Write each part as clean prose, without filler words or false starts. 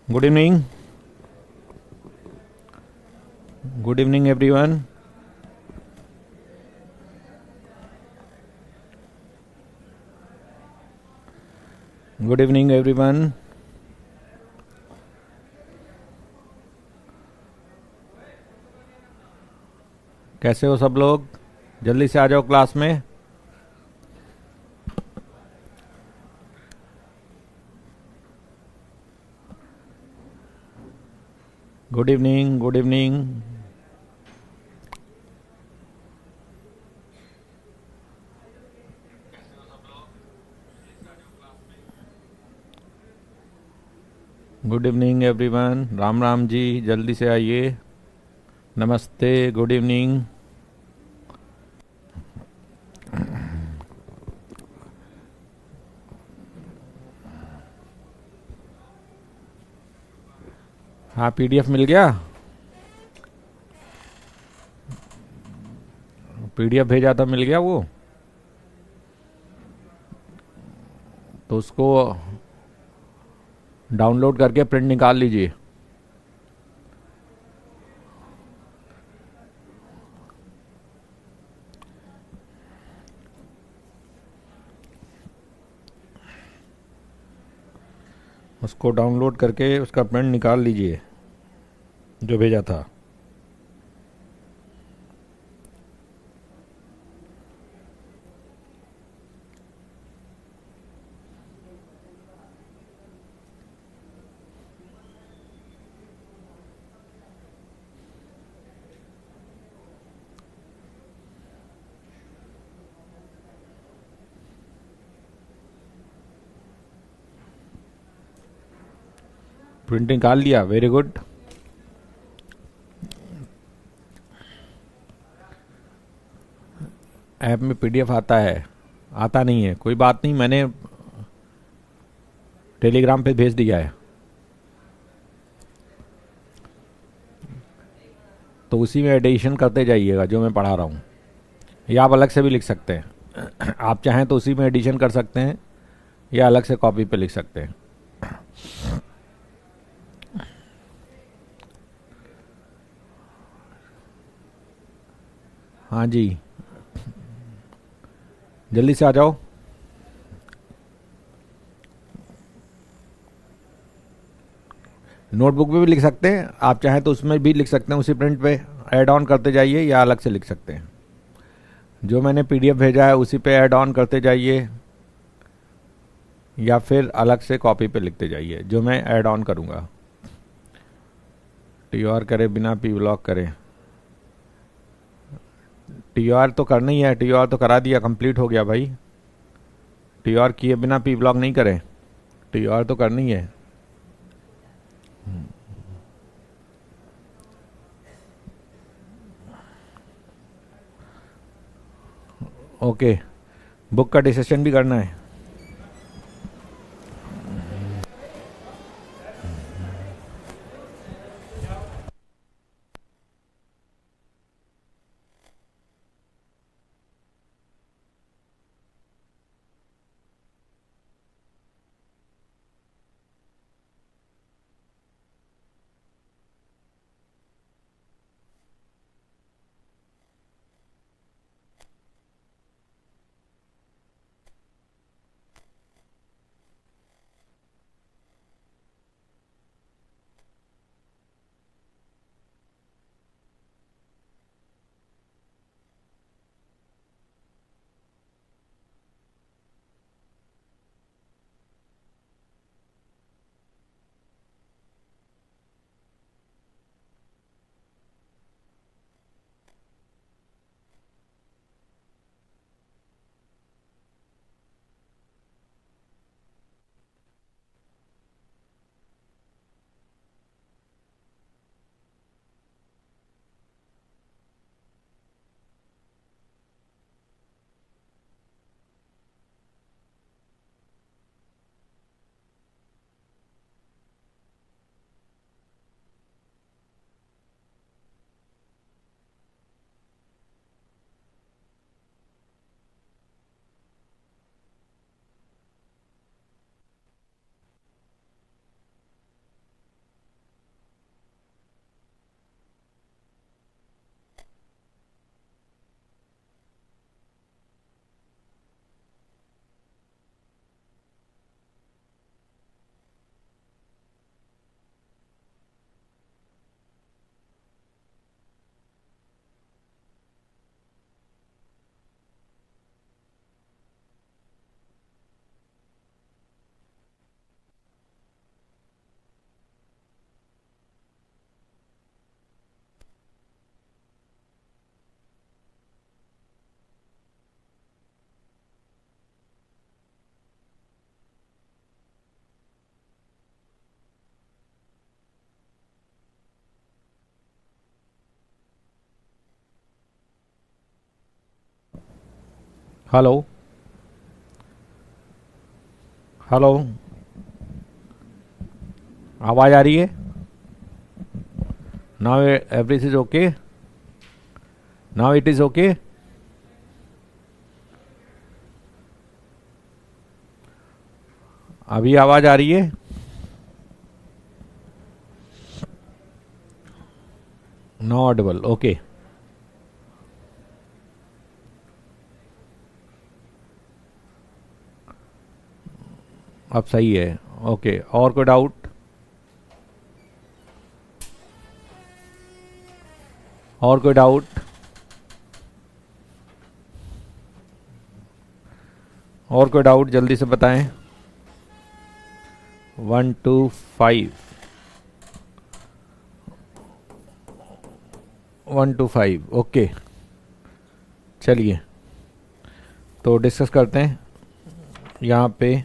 Good evening. Good evening, everyone. Good evening, everyone. कैसे हो सब लोग? जल्दी से आ जाओ क्लास में. Good evening. Good evening. Good evening everyone. Ram Ram ji. जल्दी से आइए. नमस्ते. Good evening. हाँ, पीडीएफ मिल गया. पीडीएफ भेजा था, मिल गया वो. तो उसको डाउनलोड करके प्रिंट निकाल लीजिए. उसको डाउनलोड करके उसका प्रिंट निकाल लीजिए जो भेजा था. प्रिंट निकाल लिया. Very good. ऐप में पीडीएफ आता है. आता नहीं है, कोई बात नहीं. मैंने टेलीग्राम पे भेज दिया है. तो उसी में एडिशन करते जाइएगा जो मैं पढ़ा रहा हूँ. या आप अलग से भी लिख सकते हैं. आप चाहें तो उसी में एडिशन कर सकते हैं या अलग से कॉपी पे लिख सकते हैं. हाँ जी, जल्दी से आ जाओ. नोटबुक पे भी लिख सकते हैं. आप चाहें तो उसमें भी लिख सकते हैं. उसी प्रिंट पे ऐड ऑन करते जाइए या अलग से लिख सकते हैं. जो मैंने पीडीएफ भेजा है उसी पे ऐड ऑन करते जाइए या फिर अलग से कॉपी पे लिखते जाइए जो मैं ऐड ऑन करूँगा. टीआर करे बिना पी ब्लॉक करे. टीआर तो करना ही है. टीआर तो करा दिया, कंप्लीट हो गया भाई. टीआर किए बिना पी ब्लॉक नहीं करें. टीआर तो करनी है. ओके. बुक का डिसीजन भी करना है. हेलो हेलो, आवाज आ रही है? Now everything is okay, now it is okay. अभी आवाज आ रही है? No audible, okay. अब सही है, ओके। और कोई डाउट? और कोई डाउट? और कोई डाउट जल्दी से बताएं। 125 125, ओके। चलिए तो डिस्कस करते हैं यहाँ पे।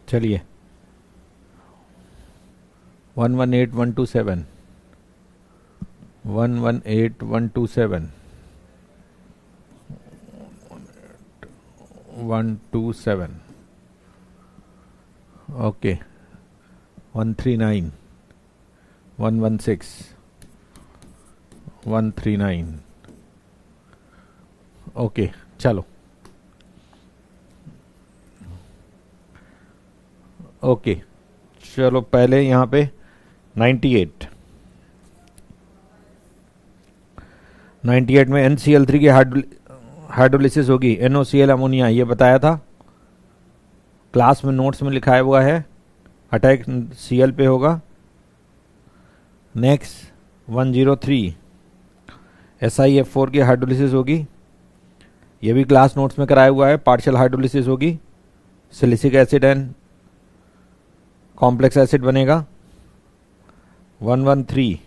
चलिए 118127 118127 127, ओके। 139 116 139, ओके। चलो ओके, चलो पहले यहाँ पे 98 में NCl3 की हाइड्रोलिसिस होगी, NOCl अमोनिया, ये बताया था क्लास में, नोट्स में लिखाया हुआ है। अटैक Cl पे होगा। नेक्स्ट 103 SiF4 की हाइड्रोलिसिस होगी, ये भी क्लास नोट्स में कराया हुआ है। पार्शियल हाइड्रोलिसिस होगी, silicic acid and complex acid बनेगा। 113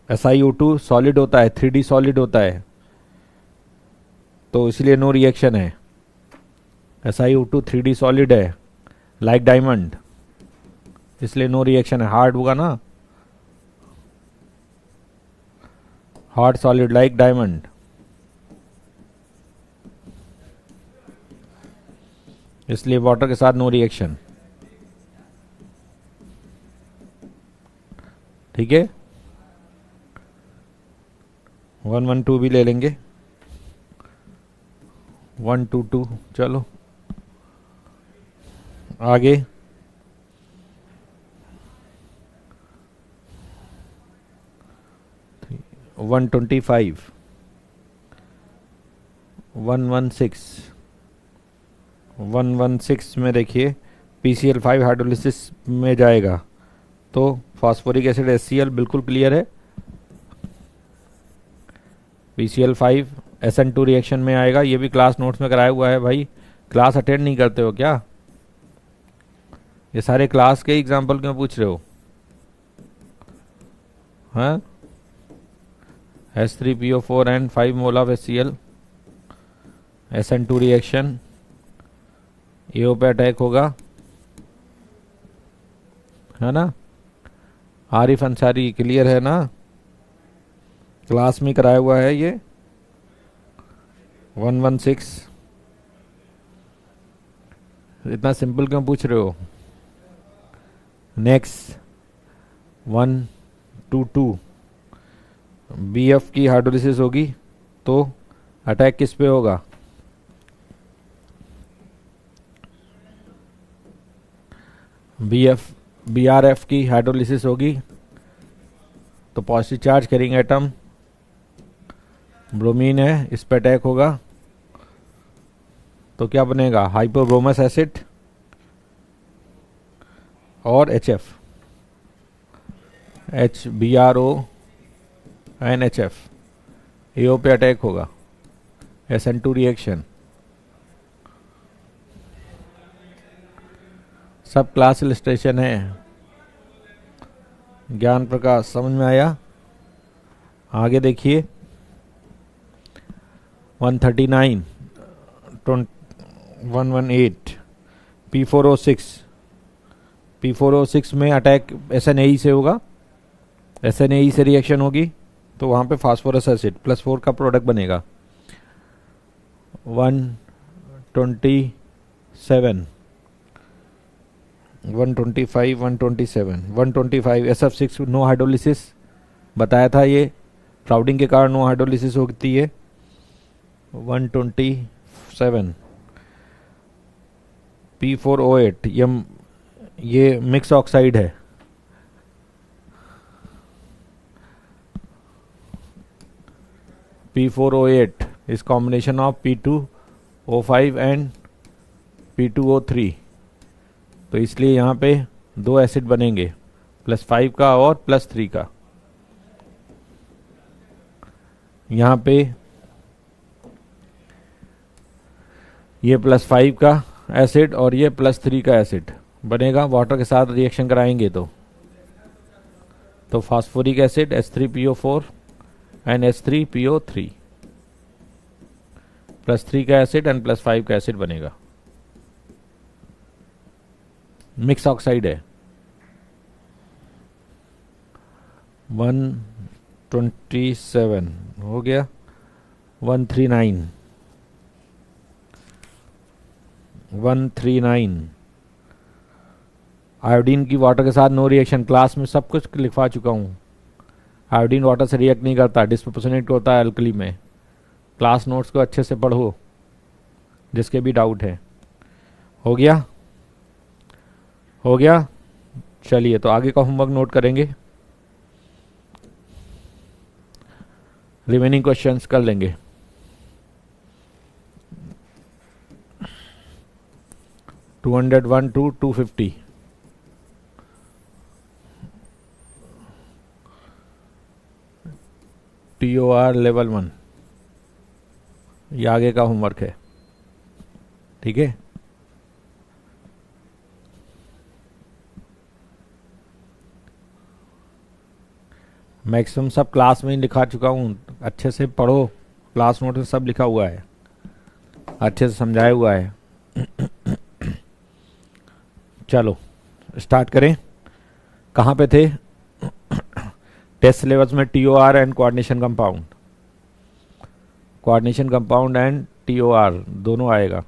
SiO2 सॉलिड होता है, 3D सॉलिड होता है, तो इसलिए नो रिएक्शन है। SiO2 3D सॉलिड है, लाइक डायमंड, इसलिए नो रिएक्शन है। हार्ड होगा ना, हार्ड सॉलिड लाइक डायमंड, इसलिए वाटर के साथ नो रिएक्शन। ठीक है, 112 भी ले लेंगे, 122। चलो आगे 125 116 में देखिए PCl5 हाइड्रोलिसिस में जाएगा, तो फास्फोरिक एसिड HCl बिल्कुल क्लियर है। PCl5 SN2 रिएक्शन में आएगा, ये भी क्लास नोट्स में कराया हुआ है। भाई क्लास अटेंड नहीं करते हो क्या? ये सारे क्लास के एग्जाम्पल क्यों पूछ रहे हो? हाँ, H3PO4 and 5 mole of HCl, SN2 reaction, AO पे अटैक होगा, है ना? आरिफ अंसारी क्लियर है ना? क्लास में कराया हुआ है ये। 116, इतना सिंपल क्यों पूछ रहे हो? नेक्स्ट 122 BF की हाइड्रोलिसिस होगी, तो अटैक किस पे होगा? BRF की हाइड्रोलिसिस होगी, तो positive charge carrying atom bromine है, इस पे अटैक होगा, तो क्या बनेगा? हाइपोब्रोमस एसिड और HF, HBRO NHF, AO पे अटैक होगा, SN2 रिएक्शन। सब क्लास इलस्ट्रेशन है। ज्ञान प्रकाश समझ में आया? आगे देखिए 139 118 P406 में अटैक SNAE से होगा, SNAE से रिएक्शन होगी तो वहाँ पे फास्फोरस एसिड +4 का प्रोडक्ट बनेगा। 127 125 127 125 SF6 नो हाइड्रोलिसिस बताया था, ये क्राउडिंग के कारण नो हाइड्रोलिसिस होती है। 127 P408 ये मिक्स ऑक्साइड है। P408 is combination of P2O5 and P2O3, तो इसलिए यहाँ पे दो एसिड बनेंगे, +5 का और +3 का। यहाँ पे ये +5 का एसिड और ये +3 का एसिड बनेगा, वाटर के साथ रिएक्शन कराएंगे तो phosphoric acid H3PO4 and H3PO3 +3 का एसिड एंड +5 का एसिड बनेगा। मिक्स ऑक्साइड है। 127 हो गया। 139 आयोडीन की वाटर के साथ नो रिएक्शन, क्लास में सब कुछ लिखवा चुका हूँ। आयोडीन वाटर से रिएक्ट नहीं करता, डिस्प्रोपोर्शनेट होता है अल्कली में। क्लास नोट्स को अच्छे से पढ़ो जिसके भी डाउट है। हो गया चलिए, तो आगे का होमवर्क नोट करेंगे, रिमेनिंग क्वेश्चंस कर लेंगे। (201 to 250) TOR लेवल 1, ये आगे का होमवर्क है, ठीक है। मैक्सिमम सब क्लास में ही लिखा चुका हूँ, अच्छे से पढ़ो, क्लास नोट में सब लिखा हुआ है, अच्छे से समझाया हुआ है। चलो स्टार्ट करें। कहाँ पे थे? टेस्ट सिलेबस में TOR and coordination compound and TOR दोनों आएगा।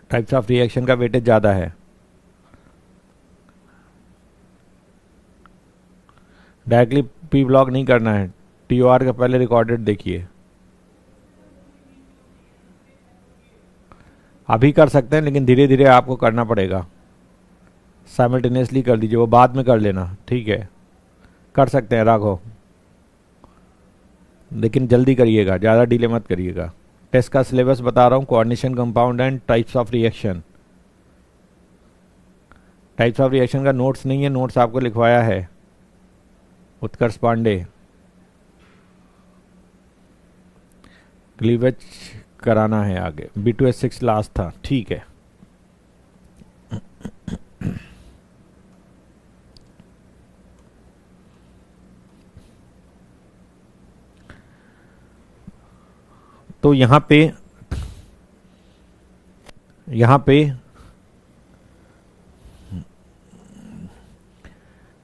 टाइप्स ऑफ रिएक्शन का वेटेज ज़्यादा है। डायरेक्टली P ब्लॉक नहीं करना है, TOR का पहले रिकॉर्डेड देखिए। अभी कर सकते हैं लेकिन धीरे धीरे आपको करना पड़ेगा, साइमल्टेनियसली कर दीजिए, वो बाद में कर लेना, ठीक है। कर सकते हैं राघव, लेकिन जल्दी करिएगा, ज़्यादा डिले मत करिएगा। टेस्ट का सिलेबस बता रहा हूँ, coordination compound and types of reaction. Types of reaction का नोट्स नहीं है, नोट्स आपको लिखवाया है उत्कर्ष पांडे। क्लीवेज कराना है आगे, B2H6 लास्ट था, ठीक है। तो यहां पे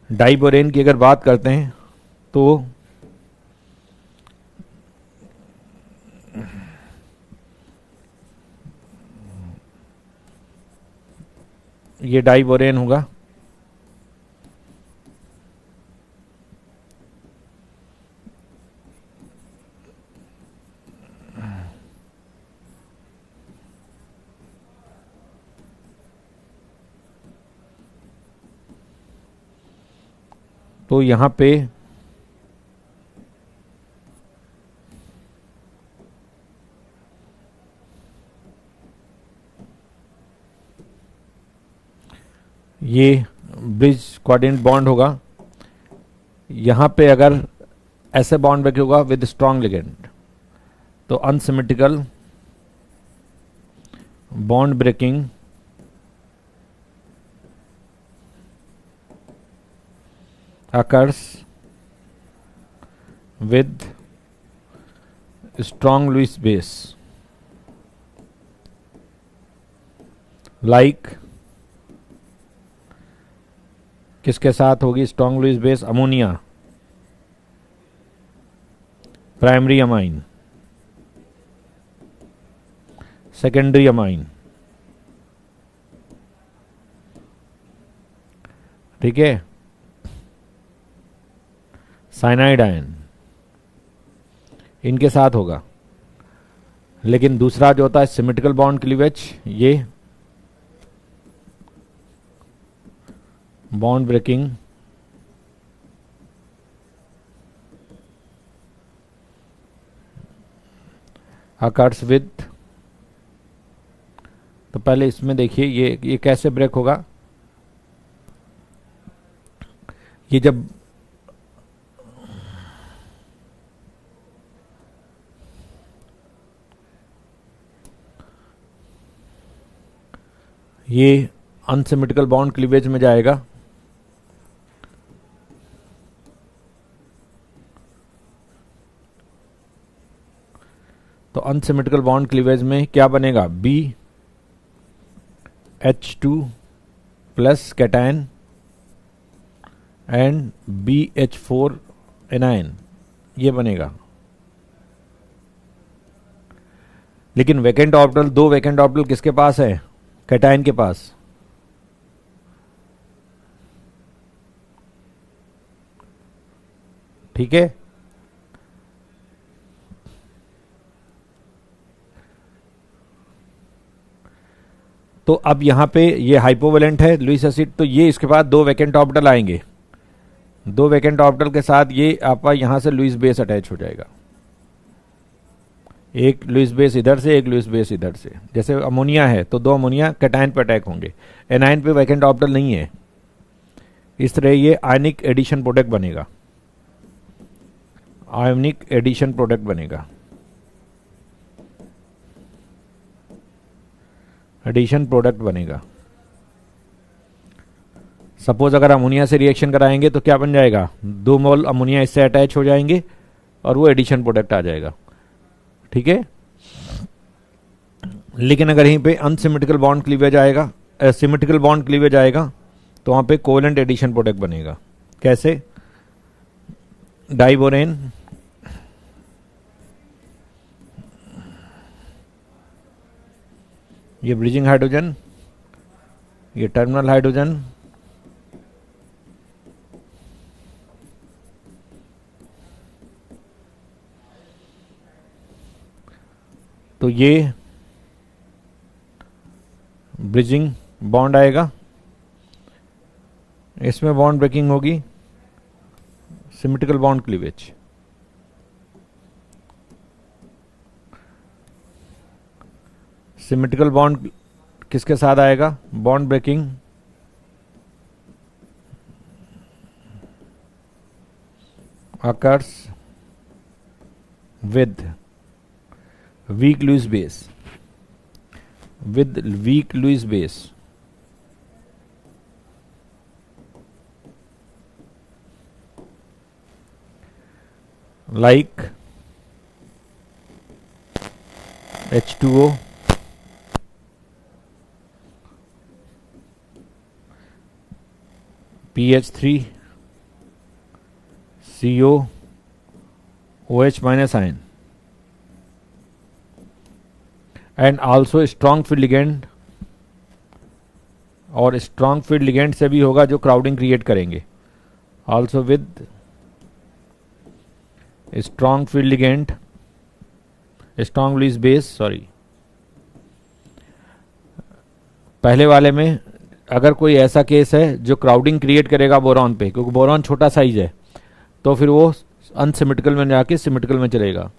डाइबोरेन की अगर बात करते हैं तो ये डाइबोरेन होगा, तो यहां पे ये ब्रिज कोऑर्डिनेट बॉन्ड होगा। यहां पे अगर ऐसे बॉन्ड ब्रेक होगा विद स्ट्रॉन्ग लिगेंड तो unsymmetrical bond breaking occurs with strong Lewis base like किसके साथ होगी strong Lewis base? Ammonia, primary amine, secondary amine, ठीक है, साइनाइड आयन, इनके साथ होगा। लेकिन दूसरा जो होता है सिमेट्रिकल बॉन्ड क्लीवेज, ये बॉन्ड ब्रेकिंग अकर्स विद, तो पहले इसमें देखिए ये कैसे ब्रेक होगा। ये जब ये अनसिमेट्रिकल बॉन्ड क्लीवेज में जाएगा, तो अनसिमेट्रिकल बॉन्ड क्लीवेज में क्या बनेगा? BH2 plus cation and BH4 anion, ये बनेगा। लेकिन वैकेंट ऑर्बिटल, दो वैकेंट ऑर्बिटल किसके पास है? कैटायन के पास। ठीक है, तो अब यहां पे ये हाइपोवेलेंट है लुईस एसिड, तो ये इसके बाद दो वैकेंट ऑर्बिटल आएंगे, दो वैकेंट ऑर्बिटल के साथ ये आपका यहां से लुईस बेस अटैच हो जाएगा, एक लुईस बेस इधर से, एक लुईस बेस इधर से। जैसे अमोनिया है तो दो अमोनिया कैटायन पे अटैक होंगे, एनायन पे वैकेंट ऑर्बिटल नहीं है। इस तरह ये आयनिक एडिशन प्रोडक्ट बनेगा, आयनिक एडिशन प्रोडक्ट बनेगा, एडिशन प्रोडक्ट बनेगा। सपोज अगर अमोनिया से रिएक्शन कराएंगे तो क्या बन जाएगा? 2 मोल अमोनिया इससे अटैच हो जाएंगे और वो एडिशन प्रोडक्ट आ जाएगा। ठीक है, लेकिन अगर यहीं पे अनसिमेट्रिकल बॉन्ड क्लीवेज आएगा, सिमेट्रिकल बॉन्ड क्लीवेज आएगा, तो वहां पे कोवेलेंट एडिशन प्रोडक्ट बनेगा। कैसे? डाइबोरेन ये ब्रिजिंग हाइड्रोजन, ये टर्मिनल हाइड्रोजन, तो ये ब्रिजिंग बॉन्ड आएगा, इसमें बॉन्ड ब्रेकिंग होगी, symmetrical bond cleavage. Symmetrical bond किसके साथ आएगा? Bond breaking occurs with weak Lewis base, with weak Lewis base, like H2O, PH3, CO, OH minus ion, and also strong field ligand, और strong field ligand से भी होगा जो crowding create करेंगे, also with strong field ligand, strong Lewis base. Sorry, पहले वाले में अगर कोई ऐसा केस है जो क्राउडिंग क्रिएट करेगा बोरॉन पे, क्योंकि बोरॉन छोटा साइज है, तो फिर वो अनसिमेट्रिकल में जाके सिमेट्रिकल में चलेगा।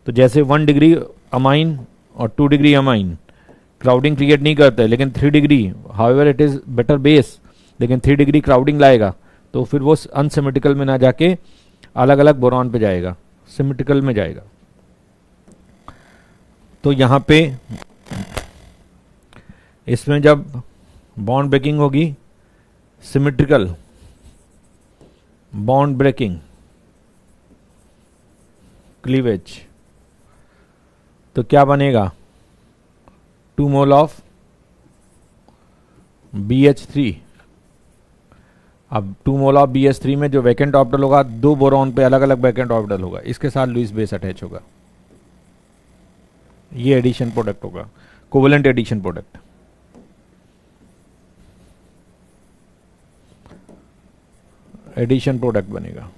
तो जैसे 1 डिग्री अमाइन और 2 डिग्री अमाइन क्राउडिंग क्रिएट नहीं करते, लेकिन 3 degree however it is better base, लेकिन 3 डिग्री क्राउडिंग लाएगा, तो फिर वो अनसिमेट्रिकल में ना जाके अलग अलग बोरॉन पे जाएगा, सिमेट्रिकल में जाएगा। तो यहां पे इसमें जब बॉन्ड ब्रेकिंग होगी सिमेट्रिकल, बॉन्ड ब्रेकिंग क्लीवेज, तो क्या बनेगा? 2 मोल ऑफ BH3। अब 2 मोल ऑफ BH3 में जो वैकेंट ऑर्बिटल होगा, 2 बोरॉन पे अलग अलग वैकेंट ऑर्बिटल होगा, इसके साथ लुईस बेस अटैच होगा। ये एडिशन प्रोडक्ट होगा, covalent addition product. Addition product बनेगा।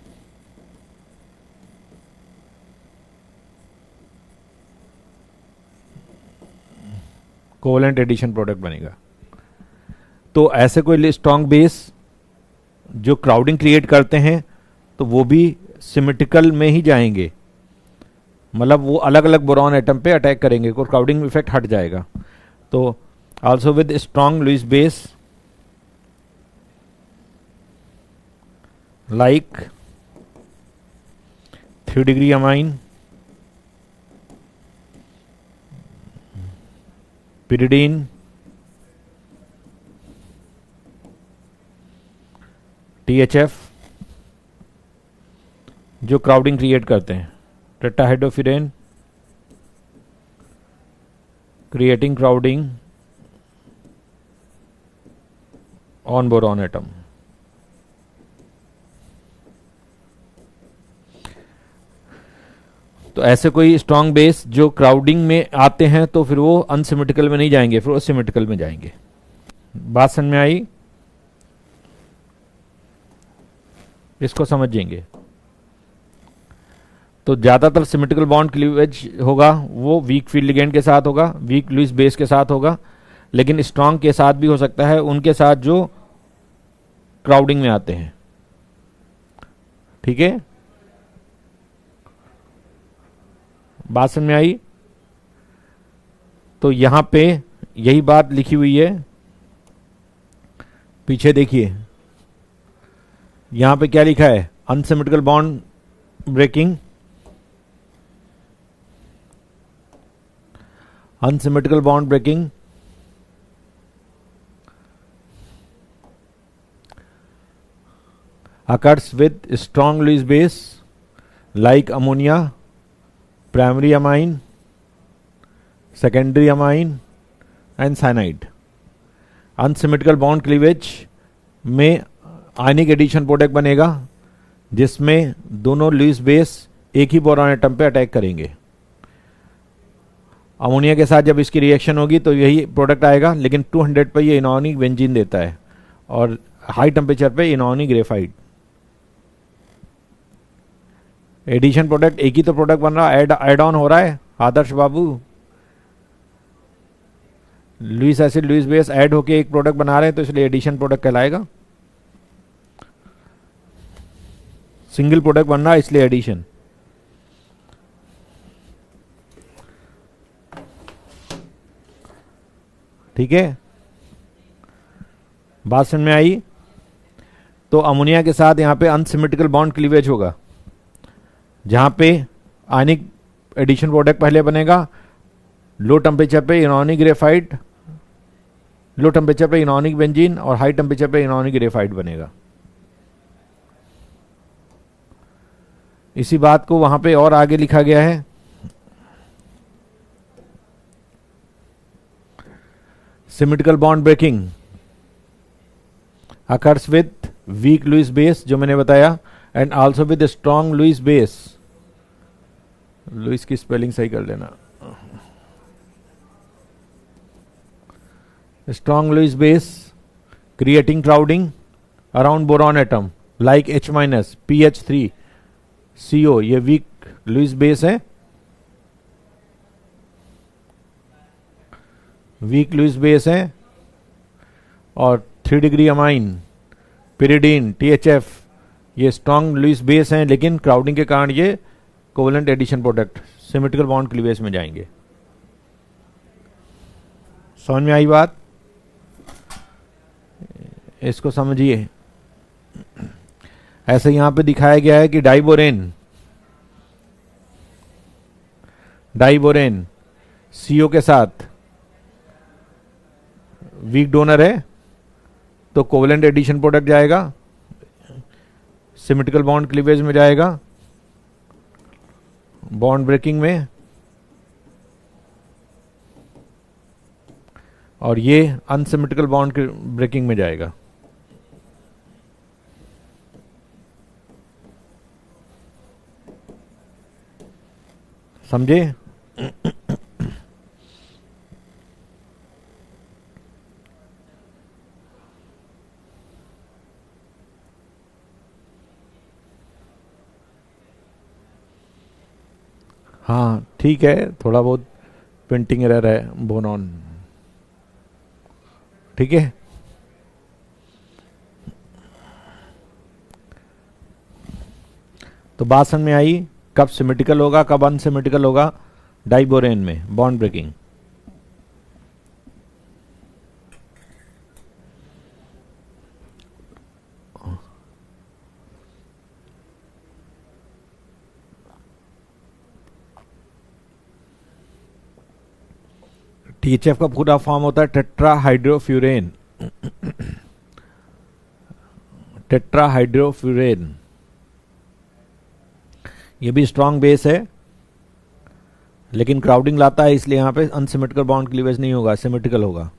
कोवेलेंट एडिशन प्रोडक्ट बनेगा। तो ऐसे कोई स्ट्रॉन्ग बेस जो क्राउडिंग क्रिएट करते हैं तो वो भी सिमेट्रिकल में ही जाएंगे, मतलब वो अलग अलग बोरॉन एटम पे अटैक करेंगे, को क्राउडिंग इफेक्ट हट जाएगा। तो also with strong Lewis base like 3 degree amine, pyridine, THF, जो क्राउडिंग क्रिएट करते हैं, tetrahydrofuran creating crowding on boron atom. तो ऐसे कोई स्ट्रॉन्ग बेस जो क्राउडिंग में आते हैं तो फिर वो अनसिमेट्रिकल में नहीं जाएंगे, फिर वो सिमेट्रिकल में जाएंगे। बात समझ में आई? इसको समझेंगे। तो ज्यादातर सिमेट्रिकल बॉन्ड क्लीवेज होगा वो वीक फील्ड लिगेंड के साथ होगा, वीक लुईस बेस के साथ होगा, लेकिन स्ट्रॉन्ग के साथ भी हो सकता है, उनके साथ जो क्राउडिंग में आते हैं। ठीक है, बात समझ में आई? तो यहां पे यही बात लिखी हुई है, पीछे देखिए यहां पे क्या लिखा है, unsymmetrical bond breaking, unsymmetrical bond breaking occurs with strong Lewis base like ammonia, primary amine, secondary amine and cyanide. Unsymmetrical bond cleavage में आयनिक एडिशन प्रोडक्ट बनेगा जिसमें दोनों लुईस बेस एक ही बोरॉन एटम पे अटैक करेंगे। अमोनिया के साथ जब इसकी रिएक्शन होगी तो यही प्रोडक्ट आएगा, लेकिन 200 पे ये इनॉर्निक बेंजीन देता है और हाई टेम्परेचर पे इनॉर्निक ग्रेफाइट। एडिशन प्रोडक्ट एक ही तो प्रोडक्ट बन रहा है, एड ऑन हो रहा है Adarsh Babu. Lewis acid Lewis base add होके एक प्रोडक्ट बना रहे हैं तो इसलिए एडिशन प्रोडक्ट कहलाएगा। सिंगल प्रोडक्ट बन रहा है इसलिए एडिशन। ठीक है, बात समझ में आई? तो अमोनिया के साथ यहां पे अनसिमेट्रिकल बॉन्ड क्लीवेज होगा जहां पे आयनिक एडिशन प्रोडक्ट पहले बनेगा, लो टेम्परेचर पे इनॉर्निक ग्रेफाइट, लो टेम्परेचर पे इनॉर्निक बेंजीन और हाई टेम्परेचर पे इनॉर्निक ग्रेफाइट बनेगा। इसी बात को वहां पे और आगे लिखा गया है, symmetrical bond breaking occurs with weak Lewis base जो मैंने बताया, and also with strong Lewis base. Lewis की स्पेलिंग सही कर लेना, strong Lewis base creating crowding around boron atom like H- PH3CO, ये वीक लुईस बेस है, वीक लुईस बेस है। और 3 डिग्री अमाइन, pyridine, THF, ये स्ट्रॉन्ग लुईस बेस हैं, लेकिन क्राउडिंग के कारण ये covalent addition product symmetrical bond cleavage में जाएंगे। समझ में आई बात? इसको समझिए। ऐसे यहां पे दिखाया गया है कि डाइबोरेन CO के साथ वीक डोनर है तो कोवेलेंट एडिशन प्रोडक्ट जाएगा, सिमेट्रिकल बॉन्ड क्लीवेज में जाएगा, बॉन्ड ब्रेकिंग में, और ये अनसिमेट्रिकल बॉन्ड ब्रेकिंग में जाएगा। समझे? हाँ ठीक है, थोड़ा बहुत प्रिंटिंग एरर है, बोन ऑन, ठीक है। तो बात समझ में आई कब सिमेट्रिकल होगा कब अनसिमेट्रिकल होगा डाइबोरेन में बॉन्ड ब्रेकिंग। टीएचएफ का पूरा फॉर्म होता है टेट्राहाइड्रोफ्यूरेन। टेट्राहाइड्रोफ्यूरेन, ये भी स्ट्रॉन्ग बेस है, लेकिन क्राउडिंग लाता है, इसलिए यहां पे अनसिमेट्रिकल बॉन्ड क्लीवेज नहीं होगा, सिमेट्रिकल होगा।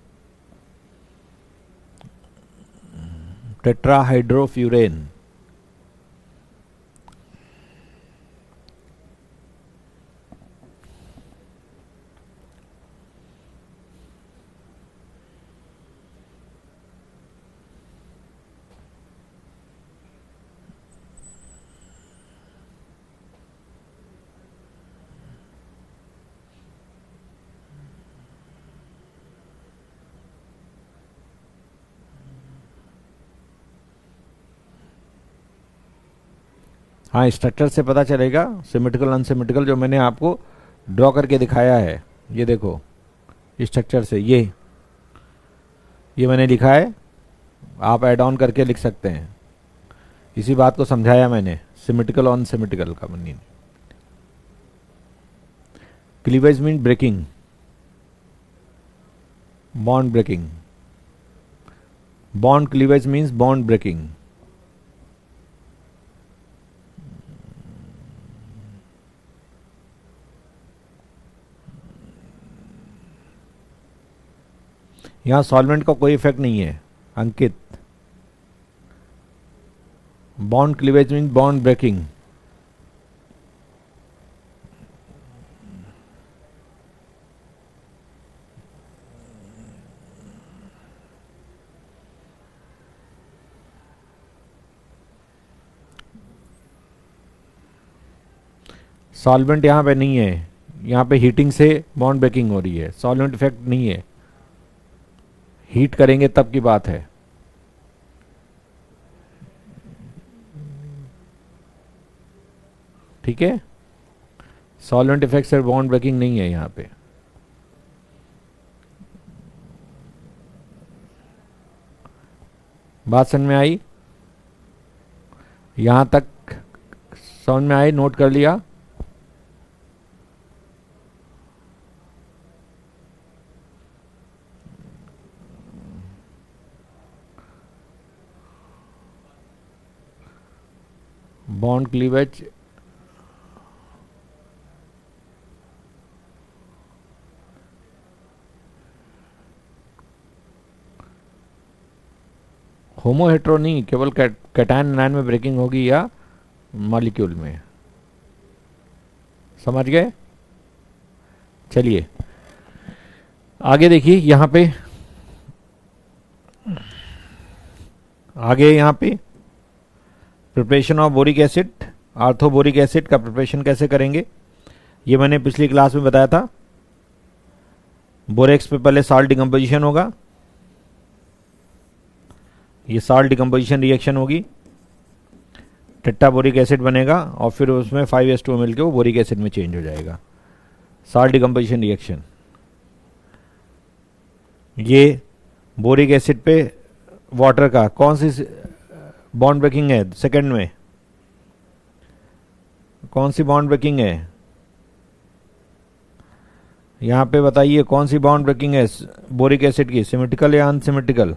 टेट्राहाइड्रोफ्यूरेन। हाँ, स्ट्रक्चर से पता चलेगा सिमेट्रिकल अनसिमेट्रिकल, जो मैंने आपको ड्रॉ करके दिखाया है। ये देखो स्ट्रक्चर से, ये मैंने लिखा है, आप ऐड ऑन करके लिख सकते हैं। इसी बात को समझाया मैंने, सिमेट्रिकल और अनसिमेट्रिकल का meaning. Cleavage mean breaking, bond breaking. Bond cleavage means bond breaking. यहां सॉल्वेंट का कोई इफेक्ट नहीं है Ankit. Bond cleavage mean bond breaking. Solvent यहां पे नहीं है, यहां पे हीटिंग से बॉन्ड ब्रेकिंग हो रही है, सॉल्वेंट इफेक्ट नहीं है। हीट करेंगे तब की बात है। ठीक है, सॉल्वेंट इफेक्ट से बॉन्ड ब्रेकिंग नहीं है यहां पे। बात समझ में आई? यहां तक समझ में आई? नोट कर लिया? बॉन्ड क्लीवेज होमो हेट्रो नहीं, केवल कैटायन एनायन में ब्रेकिंग होगी या मॉलिक्यूल में। समझ गए? चलिए आगे देखिए, यहां पे आगे यहां पे preparation of boric acid, orthoboric acid का प्रिपरेशन कैसे करेंगे, ये मैंने पिछली क्लास में बताया था। बोरेक्स पे पहले साल्ट डिकम्पोजिशन होगा, ये साल्ट डिकम्पोजिशन रिएक्शन होगी, टेट्राबोरिक एसिड बनेगा और फिर उसमें 5s2 मिल के वो बोरिक एसिड में चेंज हो जाएगा। साल्ट डिकम्पोजिशन रिएक्शन, ये बोरिक एसिड पे वाटर का कौन सी बॉन्ड ब्रेकिंग है, सेकंड में कौन सी बॉन्ड ब्रेकिंग है, यहां पे बताइए कौन सी बॉन्ड ब्रेकिंग है बोरिक एसिड की, सिमेट्रिकल या अनसिमेट्रिकल?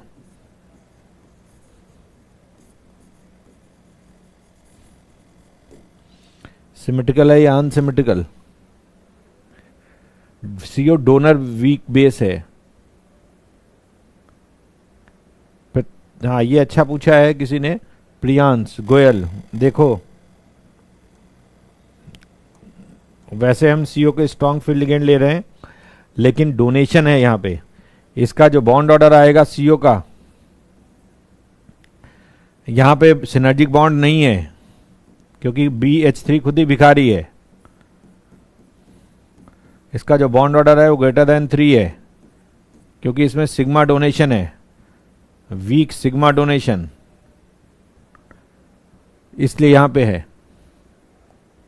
सिमेट्रिकल है या unsymmetrical? CO donor week base है। हाँ, ये अच्छा पूछा है किसी ने, प्रियांश गोयल। देखो, वैसे हम सीओ के स्ट्रॉन्ग फील्ड लिगेंड ले रहे हैं, लेकिन डोनेशन है यहां पे। इसका जो बॉन्ड ऑर्डर आएगा सीओ का, यहां पे सिनर्जिक बॉन्ड नहीं है, क्योंकि BH3 खुद ही भिखारी है। इसका जो बॉन्ड ऑर्डर है वो ग्रेटर देन 3 है, क्योंकि इसमें सिग्मा डोनेशन है, वीक सिग्मा डोनेशन, इसलिए यहां पे है।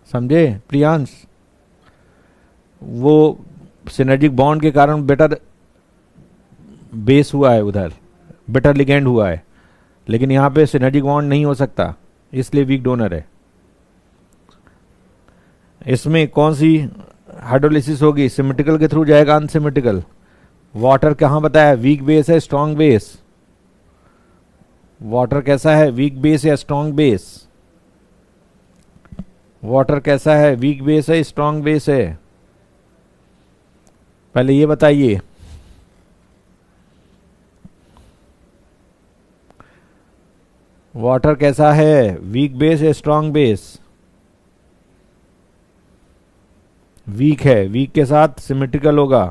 समझे प्रियांश? वो सिनर्जिक बॉन्ड के कारण बेटर बेस हुआ है, उधर बेटर लिगेंड हुआ है, लेकिन यहां पे सिनर्जिक बॉन्ड नहीं हो सकता, इसलिए वीक डोनर है। इसमें कौन सी हाइड्रोलिसिस होगी? सिमेट्रिकल के थ्रू जाएगा, अनसिमेट्रिकल? वाटर कहां बताया, वीक बेस है स्ट्रॉन्ग बेस? वाटर कैसा है, वीक बेस या स्ट्रॉन्ग बेस? वाटर कैसा है, वीक बेस है स्ट्रॉन्ग बेस है? पहले ये बताइए। वाटर कैसा है, वीक बेस या स्ट्रॉन्ग बेस? वीक है, वीक के साथ सिमेट्रिकल होगा।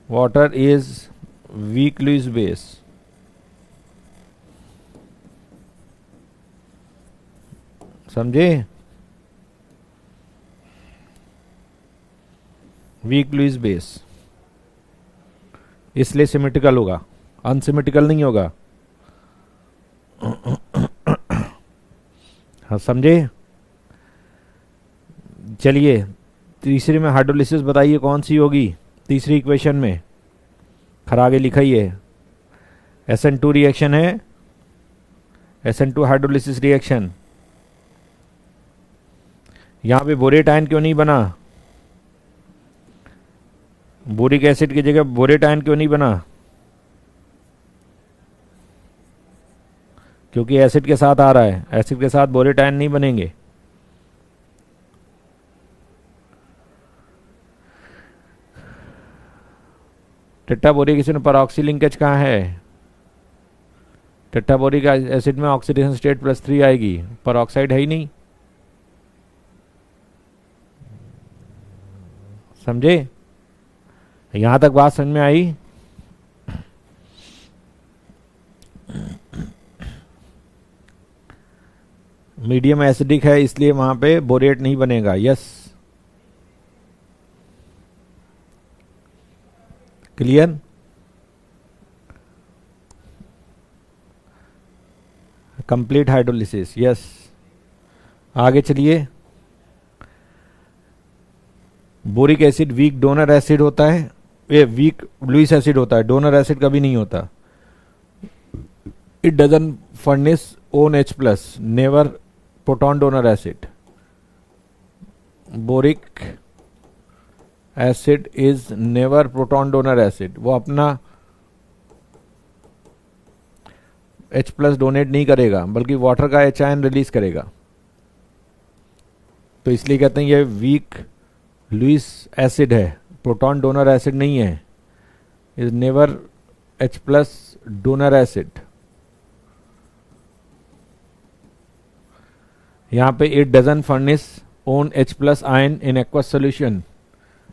Water is weak Lewis base. समझे? वीक लुईस बेस, इसलिए सिमेट्रिकल होगा, अनसिमेट्रिकल नहीं होगा। हाँ, समझे? चलिए, तीसरी में हाइड्रोलिसिस बताइए कौन सी होगी? तीसरी इक्वेशन में खरागे लिखा ही है, SN2 रिएक्शन है, SN2 हाइड्रोलिसिस रिएक्शन। यहां पे बोरेट आयन क्यों नहीं बना? बोरिक एसिड की जगह बोरेट आयन क्यों नहीं बना? क्योंकि एसिड के साथ आ रहा है, एसिड के साथ बोरेट आयन नहीं बनेंगे। टेट्राबोरिक एसिड में परऑक्सी लिंकेज कहाँ है? टेट्राबोरिक एसिड में ऑक्सीडेशन स्टेट +3 आएगी, परऑक्साइड है ही नहीं। समझे? यहां तक बात समझ में आई? मीडियम एसिडिक है, इसलिए वहां पे बोरेट नहीं बनेगा। Yes, clear? Complete hydrolysis. Yes, आगे चलिए। Boric acid weak donor acid होता है, ये वीक लुईस एसिड होता है, डोनर एसिड कभी नहीं होता। It doesn't furnish own H+, never proton donor acid. Boric acid is never proton donor acid, वो अपना H+ डोनेट नहीं करेगा, बल्कि वाटर का H आयन रिलीज करेगा। तो इसलिए कहते हैं ये वीक लुईस एसिड है, प्रोटॉन डोनर एसिड नहीं है, is never H+ donor acid. यहां पे it doesn't furnish own H+ ion in aqueous solution,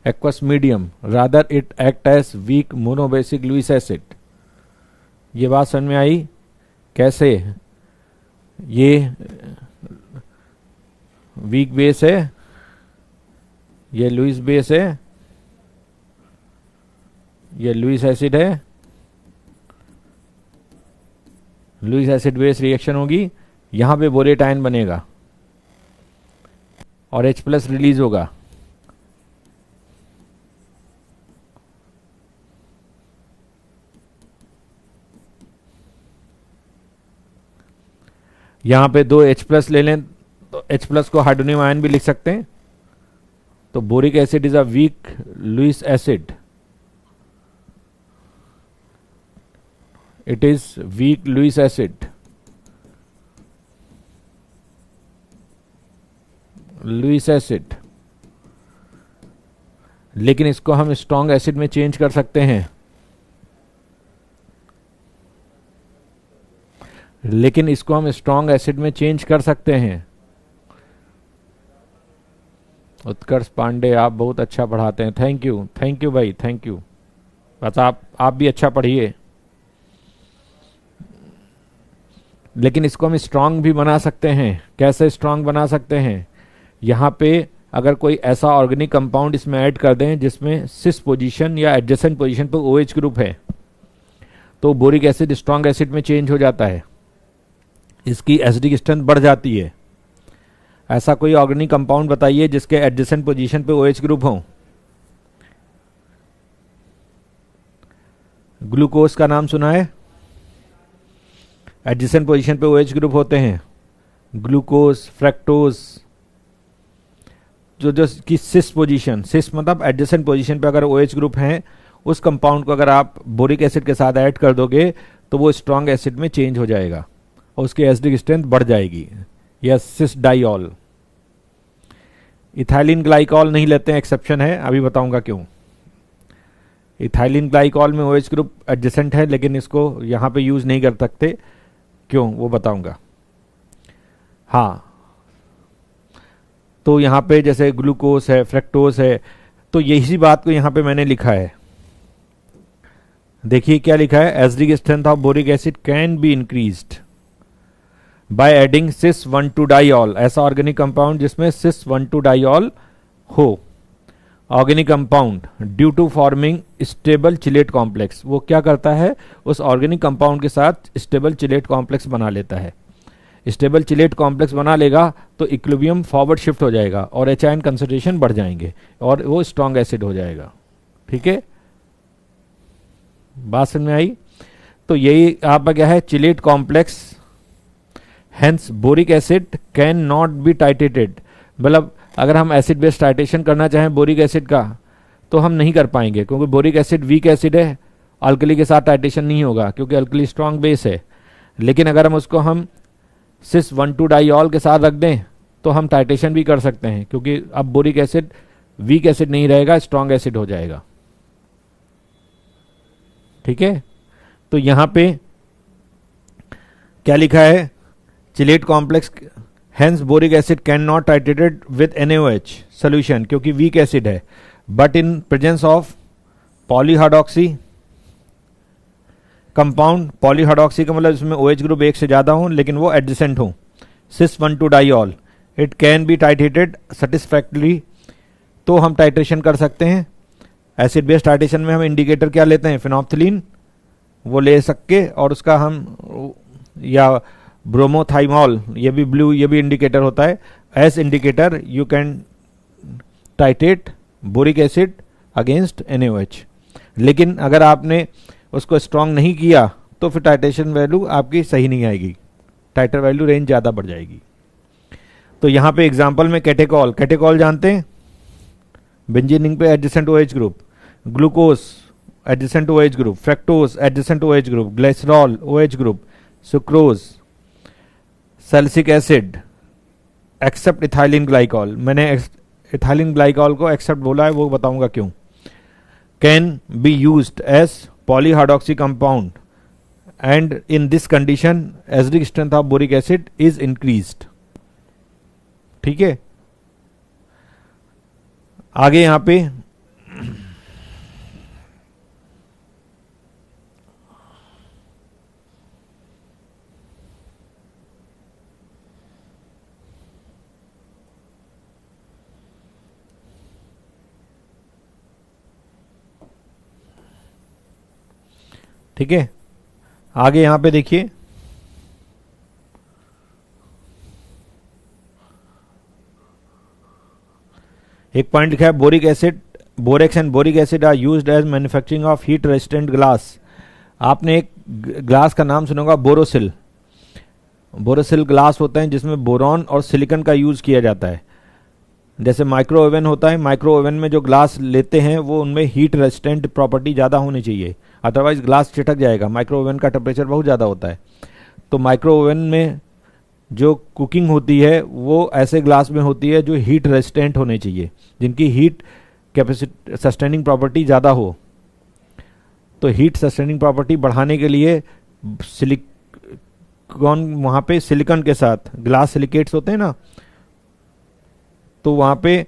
aqueous medium, rather it act as weak monobasic Lewis acid. ये बात समझ में आई? कैसे? ये वीक बेस है, ये लुईस बेस है, ये लुईस एसिड है, लुईस एसिड बेस रिएक्शन होगी, यहां पे बोरेट आयन बनेगा और H+ रिलीज होगा। यहां पे 2 H+ ले लें तो H+ को हाइड्रोनियम आयन भी लिख सकते हैं। तो boric acid is a weak Lewis acid, it is weak Lewis acid. Lewis acid, लेकिन इसको हम स्ट्रॉन्ग एसिड में चेंज कर सकते हैं, लेकिन इसको हम स्ट्रॉन्ग एसिड में चेंज कर सकते हैं। उत्कर्ष पांडे, आप बहुत अच्छा पढ़ाते हैं, थैंक यू भाई, थैंक यू। बस आप भी अच्छा पढ़िए। लेकिन इसको हम स्ट्रांग भी बना सकते हैं। कैसे स्ट्रांग बना सकते हैं? यहाँ पे अगर कोई ऐसा ऑर्गेनिक कंपाउंड इसमें ऐड कर दें जिसमें सिस पोजीशन या एडजेसेंट पोजीशन पर OH ग्रुप है, तो बोरिक एसिड स्ट्रांग एसिड में चेंज हो जाता है, इसकी एसिडिक स्ट्रेंथ बढ़ जाती है। ऐसा कोई ऑर्गेनिक कंपाउंड बताइए जिसके एडजेसेंट पोजीशन पे OH ग्रुप हो। ग्लूकोज का नाम सुना है? एडजेसेंट पोजीशन पे OH ग्रुप होते हैं। ग्लूकोज, फ्रैक्टोज, जो की सिस पोजीशन, सिस मतलब एडजेसेंट पोजीशन पे अगर OH ग्रुप हैं, उस कंपाउंड को अगर आप बोरिक एसिड के साथ ऐड कर दोगे तो वो स्ट्रॉन्ग एसिड में चेंज हो जाएगा और उसकी एसिडिक स्ट्रेंथ बढ़ जाएगी। या सिस डाइऑल। इथाइलिन ग्लाइकॉल नहीं लेते हैं, एक्सेप्शन है, अभी बताऊंगा क्यों। इथाइलिन ग्लाइकॉल में OH ग्रुप एडजेसेंट है, लेकिन इसको यहां पे यूज नहीं कर सकते, क्यों वो बताऊंगा। हाँ, तो यहां पे जैसे ग्लूकोज है, फ्रैक्टोज है, तो यही बात को यहां पे मैंने लिखा है। देखिए क्या लिखा है, acidic strength of boric acid can be increased by adding cis 1,2 diol. ऐसा ऑर्गेनिक कंपाउंड जिसमें सिस 1,2 डाइऑल हो। Organic compound due to forming stable chelate complex, वो क्या करता है, उस ऑर्गेनिक कंपाउंड के साथ स्टेबल चिलेट कॉम्प्लेक्स बना लेता है। स्टेबल चिलेट कॉम्प्लेक्स बना लेगा तो इक्विलिब्रियम फॉरवर्ड शिफ्ट हो जाएगा और एच कंसंट्रेशन बढ़ जाएंगे और वो स्ट्रॉन्ग एसिड हो जाएगा। ठीक है, बात समझ में आई? तो यही आपका क्या है, chelate complex, hence boric acid can not be टाइटेटेड। मतलब अगर हम एसिड बेस टाइटेशन करना चाहें बोरिक एसिड का तो हम नहीं कर पाएंगे, क्योंकि बोरिक एसिड वीक एसिड है, अल्कली के साथ टाइटेशन नहीं होगा क्योंकि अल्कली स्ट्रॉन्ग बेस है। लेकिन अगर हम उसको हम सिस 1,2 डाइऑल के साथ रख दें तो हम टाइटेशन भी कर सकते हैं, क्योंकि अब बोरिक एसिड वीक एसिड नहीं रहेगा, स्ट्रॉन्ग एसिड हो जाएगा। ठीक है, तो यहां पे क्या लिखा है, chelate complex, hence boric acid can not titrated with NaOH solution, क्योंकि वीक एसिड है, but in presence of polyhydroxy compound, polyhydroxy का मतलब इसमें OH ग्रुप एक से ज्यादा हो लेकिन वो एडजेसेंट हो, सिस 1,2 diol, it can be titrated satisfactory. तो हम टाइट्रेशन कर सकते हैं। एसिड बेस टाइट्रेशन में हम इंडिकेटर क्या लेते हैं, फिनोप्थिलीन, वो ले सके, और उसका हम या ब्रोमोथाइमॉल, ये भी ब्लू, ये भी इंडिकेटर होता है। As indicator you can titrate boric acid against NaOH। लेकिन अगर आपने उसको स्ट्रॉन्ग नहीं किया तो फिर टाइट्रेशन वैल्यू आपकी सही नहीं आएगी, टाइटर वैल्यू रेंज ज़्यादा बढ़ जाएगी। तो यहाँ पे एग्जांपल में कैटेकॉल, कैटेकॉल जानते हैं, बेंजीनिंग पे adjacent OH group, glucose adjacent OH group, fructose adjacent OH group, glycerol OH group, sucrose, salicylic acid, except ethylene glycol. मैंने इथाइलिन ग्लाइकॉल को एक्सेप्ट बोला है, वो बताऊंगा क्यों। Can be used as polyhydroxy compound and in this condition acidic strength of boric acid is increased. ठीक है, आगे यहां पे ठीक है, आगे यहां पे देखिए, एक पॉइंट लिखा है, boric acid, borax and boric acid are used as manufacturing of heat resistant glass. आपने एक ग्लास का नाम सुना होगा, बोरोसिल। बोरोसिल ग्लास होते हैं जिसमें बोरॉन और सिलिकॉन का यूज किया जाता है। जैसे माइक्रो ओवन होता है, माइक्रो ओवन में जो ग्लास लेते हैं वो उनमें हीट रेजिस्टेंट प्रॉपर्टी ज़्यादा होनी चाहिए, अदरवाइज ग्लास चिटक जाएगा। माइक्रो ओवन का टेम्परेचर बहुत ज़्यादा होता है, तो माइक्रो ओवन में जो कुकिंग होती है वो ऐसे ग्लास में होती है जो हीट रेजिस्टेंट होने चाहिए, जिनकी हीट कैपेसिटी सस्टेनिंग प्रॉपर्टी ज़्यादा हो। तो हीट सस्टेनिंग प्रॉपर्टी बढ़ाने के लिए सिलिकॉन, वहाँ पे सिलिकॉन के साथ ग्लास सिलिकेट्स होते हैं ना, तो वहाँ पे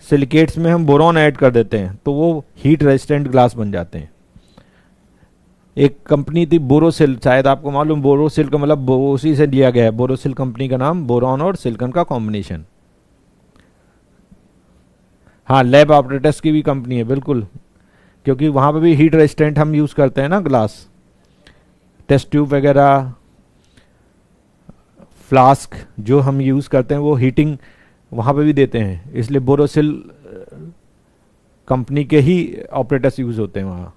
सिलिकेट्स में हम बोरॉन ऐड कर देते हैं, तो वो हीट रेजिस्टेंट ग्लास बन जाते हैं। एक कंपनी थी बोरोसिल, शायद आपको मालूम, बोरोसिल का मतलब उसी से लिया गया है, बोरोसिल कंपनी का नाम, बोरॉन और सिलिकॉन का कॉम्बिनेशन। हाँ, लैब ऑपरेटर्स की भी कंपनी है बिल्कुल, क्योंकि वहाँ पे भी हीट रेजिस्टेंट हम यूज़ करते हैं ना ग्लास, टेस्ट ट्यूब वगैरह, फ्लास्क जो हम यूज़ करते हैं वो हीटिंग वहाँ पे भी देते हैं, इसलिए बोरोसिल कंपनी के ही ऑपरेटर्स यूज़ होते हैं वहाँ।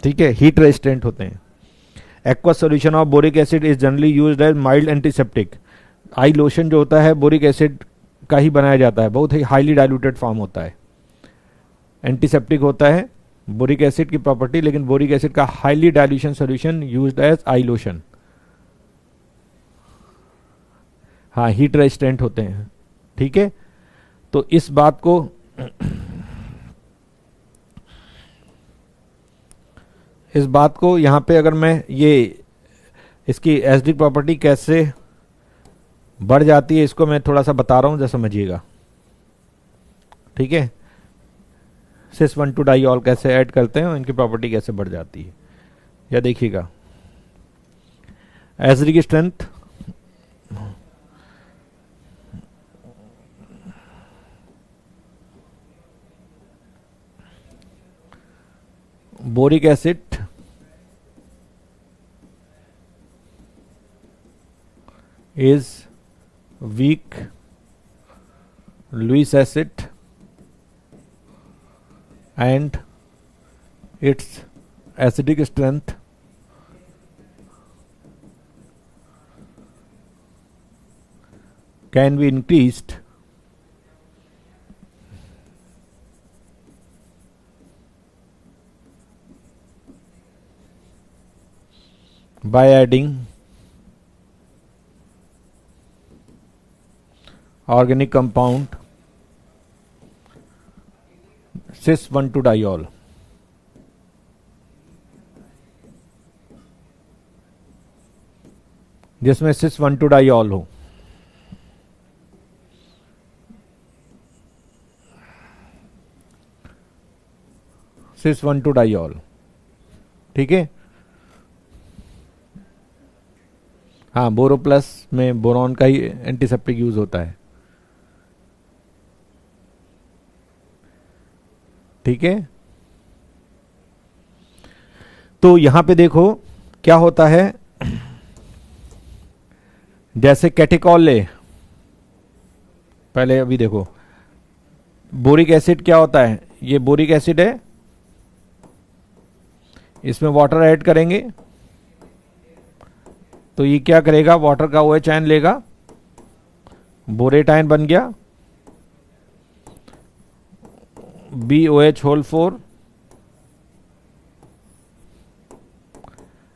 ठीक है, हीट रेजिस्टेंट होते हैं। Aqua solution of boric acid is generally used as mild antiseptic. Eye lotion जो होता है बोरिक एसिड का ही बनाया जाता है, बहुत ही हाईली डाइल्यूटेड फॉर्म होता है, एंटीसेप्टिक होता है बोरिक एसिड की प्रॉपर्टी, लेकिन बोरिक एसिड का highly dilution solution used as eye lotion. हाँ, हीट रेजिस्टेंट होते हैं। ठीक है, तो इस बात को यहां पे अगर मैं ये इसकी एसिडिक प्रॉपर्टी कैसे बढ़ जाती है, इसको मैं थोड़ा सा बता रहा हूं, जरा समझिएगा। ठीक है, सिस 1,2 डाइऑल कैसे ऐड करते हैं और इनकी प्रॉपर्टी कैसे बढ़ जाती है, या देखिएगा। Acidic strength boric acid is weak Lewis acid and its acidic strength can be increased by adding organic compound cis 1,2 diol। जिसमें cis 1,2 डाइऑल हो। cis 1,2 डाइऑल, ठीक है। हाँ, बोरो प्लस में बोरॉन का ही एंटीसेप्टिक यूज होता है। ठीक है, तो यहां पे देखो क्या होता है, जैसे कैटेकॉल ले, पहले अभी देखो बोरिक एसिड क्या होता है, ये बोरिक एसिड है, इसमें वाटर ऐड करेंगे तो ये क्या करेगा, वाटर का OH आयन लेगा, बोरेट आयन बन गया, BOH whole 4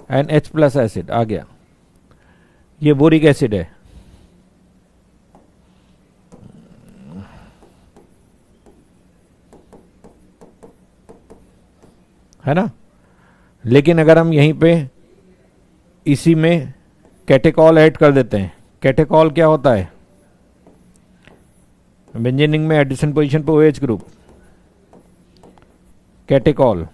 and H plus acid आ गया, ये बोरिक एसिड है ना। लेकिन अगर हम यहीं पे इसी में कैटेकॉल ऐड कर देते हैं, कैटेकॉल क्या होता है, बेंजीनिंग में एडिशन पोजीशन पे OH ग्रुप, कैटेकॉल।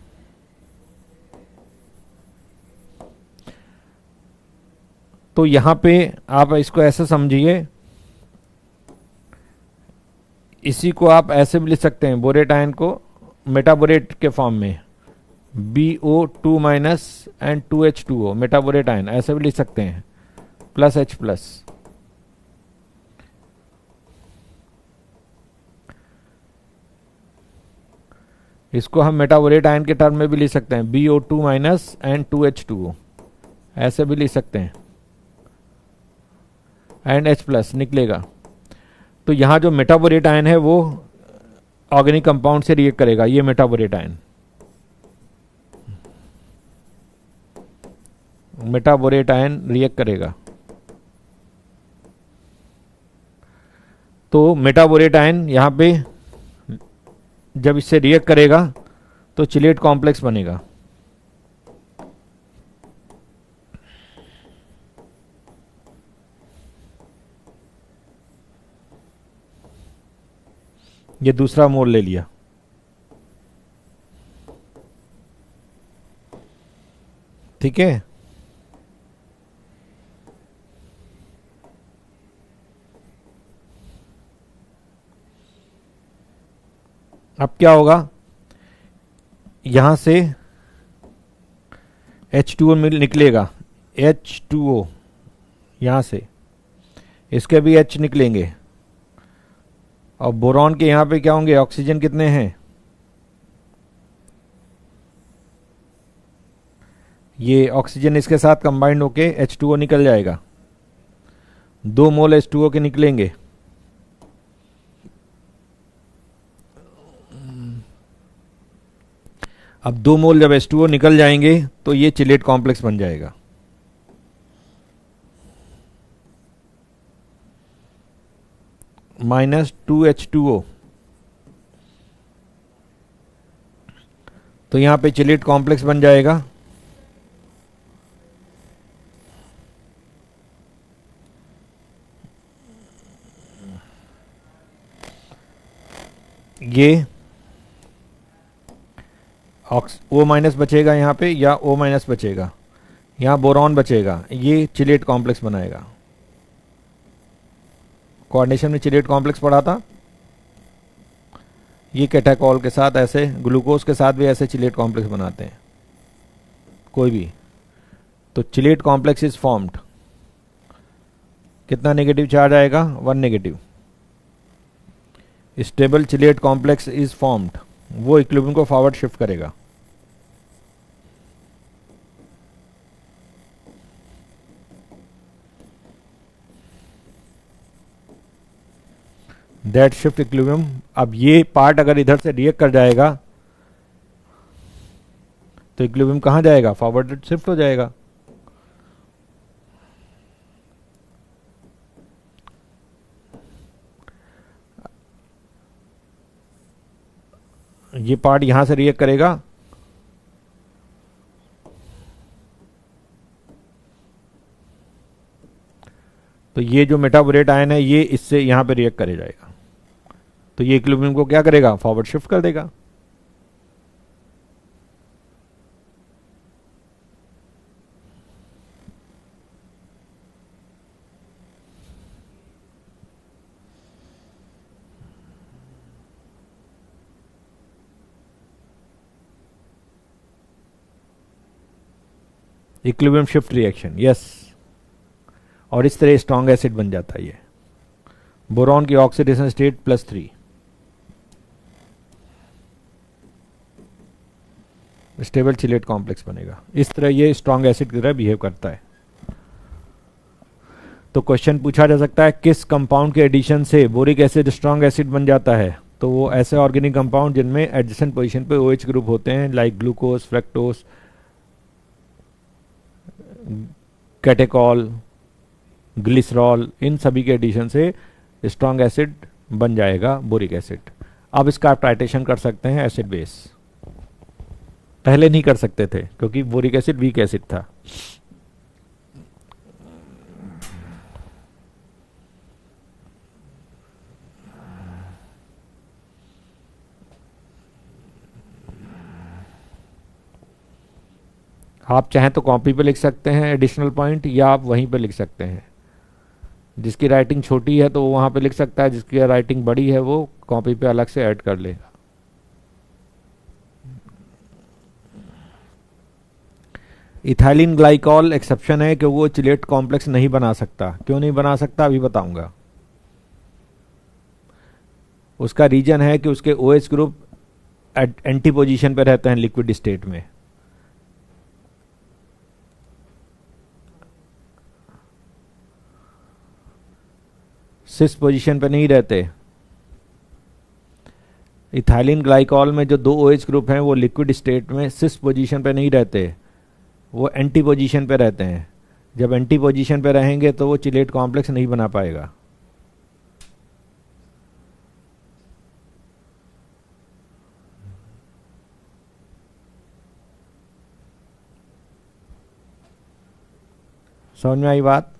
तो यहां पे आप इसको ऐसे समझिए, इसी को आप ऐसे भी लिख सकते हैं, बोरेट आयन को मेटाबोरेट के फॉर्म में, BO2 minus and 2H2O, metaborate ion ऐसे भी लिख सकते हैं, प्लस H प्लस। इसको हम मेटाबोरेट आयन के टर्म में भी लिख सकते हैं, BO2 माइनस एंड 2H2O ऐसे भी लिख सकते हैं, एंड H प्लस निकलेगा। तो यहां जो मेटाबोरेट आयन है वो ऑर्गेनिक कंपाउंड से रिएक्ट करेगा, ये metaborate ion, metaborate ion react करेगा तो मेटाबोरेट आयन यहाँ पे जब इससे रिएक्ट करेगा तो चिलेट कॉम्प्लेक्स बनेगा। ये दूसरा मोल ले लिया। ठीक है, अब क्या होगा, यहां से H2O निकलेगा, H2O यहां से, इसके भी H निकलेंगे, और बोरॉन के यहां पे क्या होंगे, ऑक्सीजन कितने हैं, ये ऑक्सीजन इसके साथ कंबाइंड होके H2O निकल जाएगा, 2 मोल H2O के निकलेंगे। अब 2 मोल जब H2O निकल जाएंगे तो ये चिलेट कॉम्प्लेक्स बन जाएगा। -2H2O, तो यहां पे चिलेट कॉम्प्लेक्स बन जाएगा। ये O माइनस बचेगा यहाँ पे, या O माइनस बचेगा, यहाँ बोरॉन बचेगा, ये चिलेट कॉम्प्लेक्स बनाएगा। कोऑर्डिनेशन में चिलेट कॉम्प्लेक्स पढ़ा था, ये कैटाकॉल के साथ ऐसे, ग्लूकोज के साथ भी ऐसे चिलेट कॉम्प्लेक्स बनाते हैं कोई भी। तो चिलेट कॉम्प्लेक्स इज फॉर्म्ड, कितना नेगेटिव चार्ज आएगा, 1 negative. Stable chelate complex is formed, वो इक्विलिब्रियम को फॉरवर्ड शिफ्ट करेगा। दैट शिफ्ट इक्विलिब्रियम, अब ये पार्ट अगर इधर से रिएक्ट कर जाएगा तो इक्विलिब्रियम कहां जाएगा, फॉरवर्ड शिफ्ट हो जाएगा। ये पार्ट यहां से रिएक्ट करेगा, तो ये जो मेटाबोरेट आयन है ये इससे यहां पे रिएक्ट करे जाएगा, तो ये इक्विलिब्रियम को क्या करेगा, फॉरवर्ड शिफ्ट कर देगा। इक्विलिब्रियम शिफ्ट रिएक्शन, यस, और इस तरह स्ट्रॉन्ग एसिड बन जाता है ये। बोरॉन की oxidation state +3, stable chelate complex बनेगा। इस तरह ये स्ट्रॉन्ग एसिड की तरह बिहेव करता है। तो क्वेश्चन पूछा जा सकता है किस कंपाउंड के एडिशन से बोरिक एसिड स्ट्रॉन्ग एसिड बन जाता है। तो वो ऐसे ऑर्गेनिक कंपाउंड जिनमें एडजेसेंट पोजीशन पे OH ग्रुप होते हैं, like glucose, fructose, catechol, glycerol, इन सभी के एडिशन से स्ट्रॉन्ग एसिड बन जाएगा बोरिक एसिड। अब इसका आप टाइट्रेशन कर सकते हैं एसिड बेस, पहले नहीं कर सकते थे क्योंकि बोरिक एसिड वीक एसिड था। आप चाहें तो कॉपी पे लिख सकते हैं एडिशनल पॉइंट, या आप वहीं पे लिख सकते हैं। जिसकी राइटिंग छोटी है तो वो वहां पे लिख सकता है, जिसकी राइटिंग बड़ी है वो कॉपी पे अलग से ऐड कर लेगा। इथाइलिन ग्लाइकॉल एक्सेप्शन है कि वो चिलेट कॉम्प्लेक्स नहीं बना सकता। क्यों नहीं बना सकता अभी बताऊंगा। उसका रीजन है कि उसके OH ग्रुप एंटी पोजीशन पे रहते हैं लिक्विड स्टेट में। सिस पोजीशन पे नहीं रहते। इथाइलिन ग्लाइकॉल में जो 2 OH ग्रुप हैं वो लिक्विड स्टेट में सिस पोजीशन पे नहीं रहते, वो एंटी पोजीशन पे रहते हैं। जब एंटी पोजीशन पे रहेंगे तो वो चिलेट कॉम्प्लेक्स नहीं बना पाएगा। समझ में आई बात?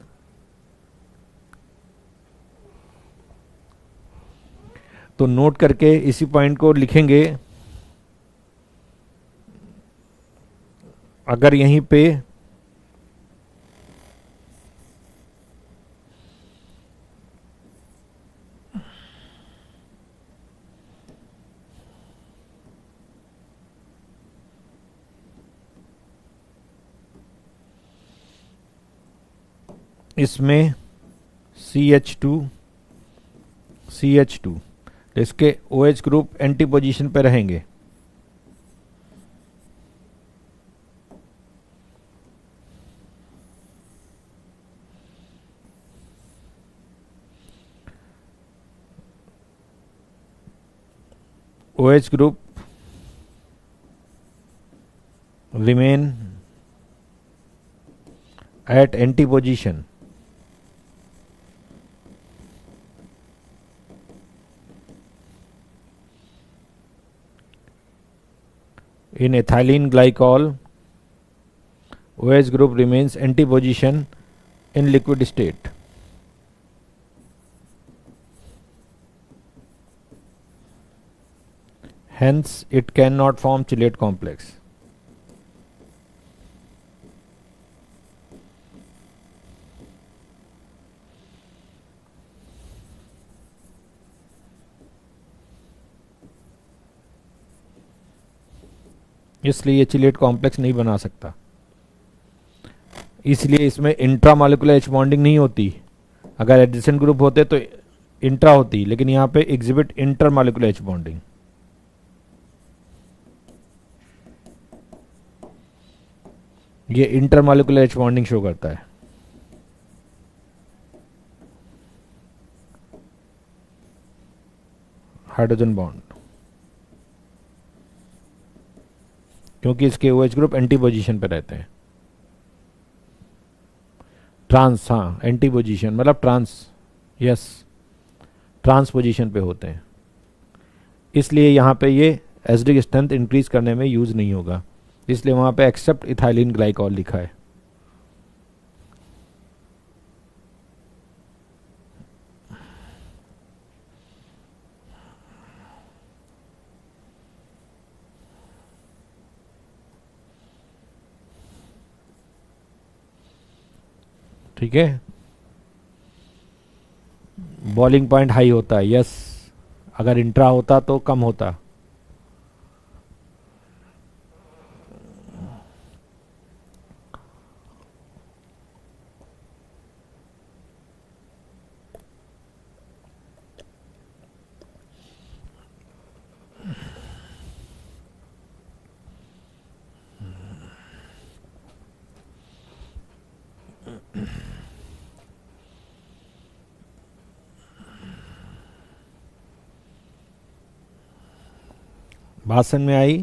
तो नोट करके इसी पॉइंट को लिखेंगे। अगर यहीं पे इसमें CH2 CH2, इसके OH ग्रुप एंटी पोजीशन पे रहेंगे। OH group remain at anti position in ethylene glycol. OH group remains anti position in liquid state. Hence it cannot form chelate complex. इसलिए ये चिलेट कॉम्प्लेक्स नहीं बना सकता, इसलिए इसमें इंट्रामोलिकुलर एच बॉन्डिंग नहीं होती। अगर एडजेसेंट ग्रुप होते तो इंट्रा होती, लेकिन यहाँ पे एग्जिबिट इंटरमोलिकुलर एच बॉन्डिंग। ये इंटरमोलिकुलर एच बॉन्डिंग शो करता है। हाइड्रोजन बॉन्ड, क्योंकि इसके OH ग्रुप एंटी पोजीशन पे रहते हैं। ट्रांस, हाँ एंटी पोजीशन मतलब ट्रांस, यस ट्रांस पोजीशन पे होते हैं, इसलिए यहाँ पे ये एसिडिक स्ट्रेंथ इंक्रीज करने में यूज नहीं होगा, इसलिए वहाँ पे एक्सेप्ट इथाइलिन ग्लाइकॉल लिखा है। ठीक है, बॉइलिंग पॉइंट हाई होता है, यस अगर इंट्रा होता तो कम होता। बात समझ में आई?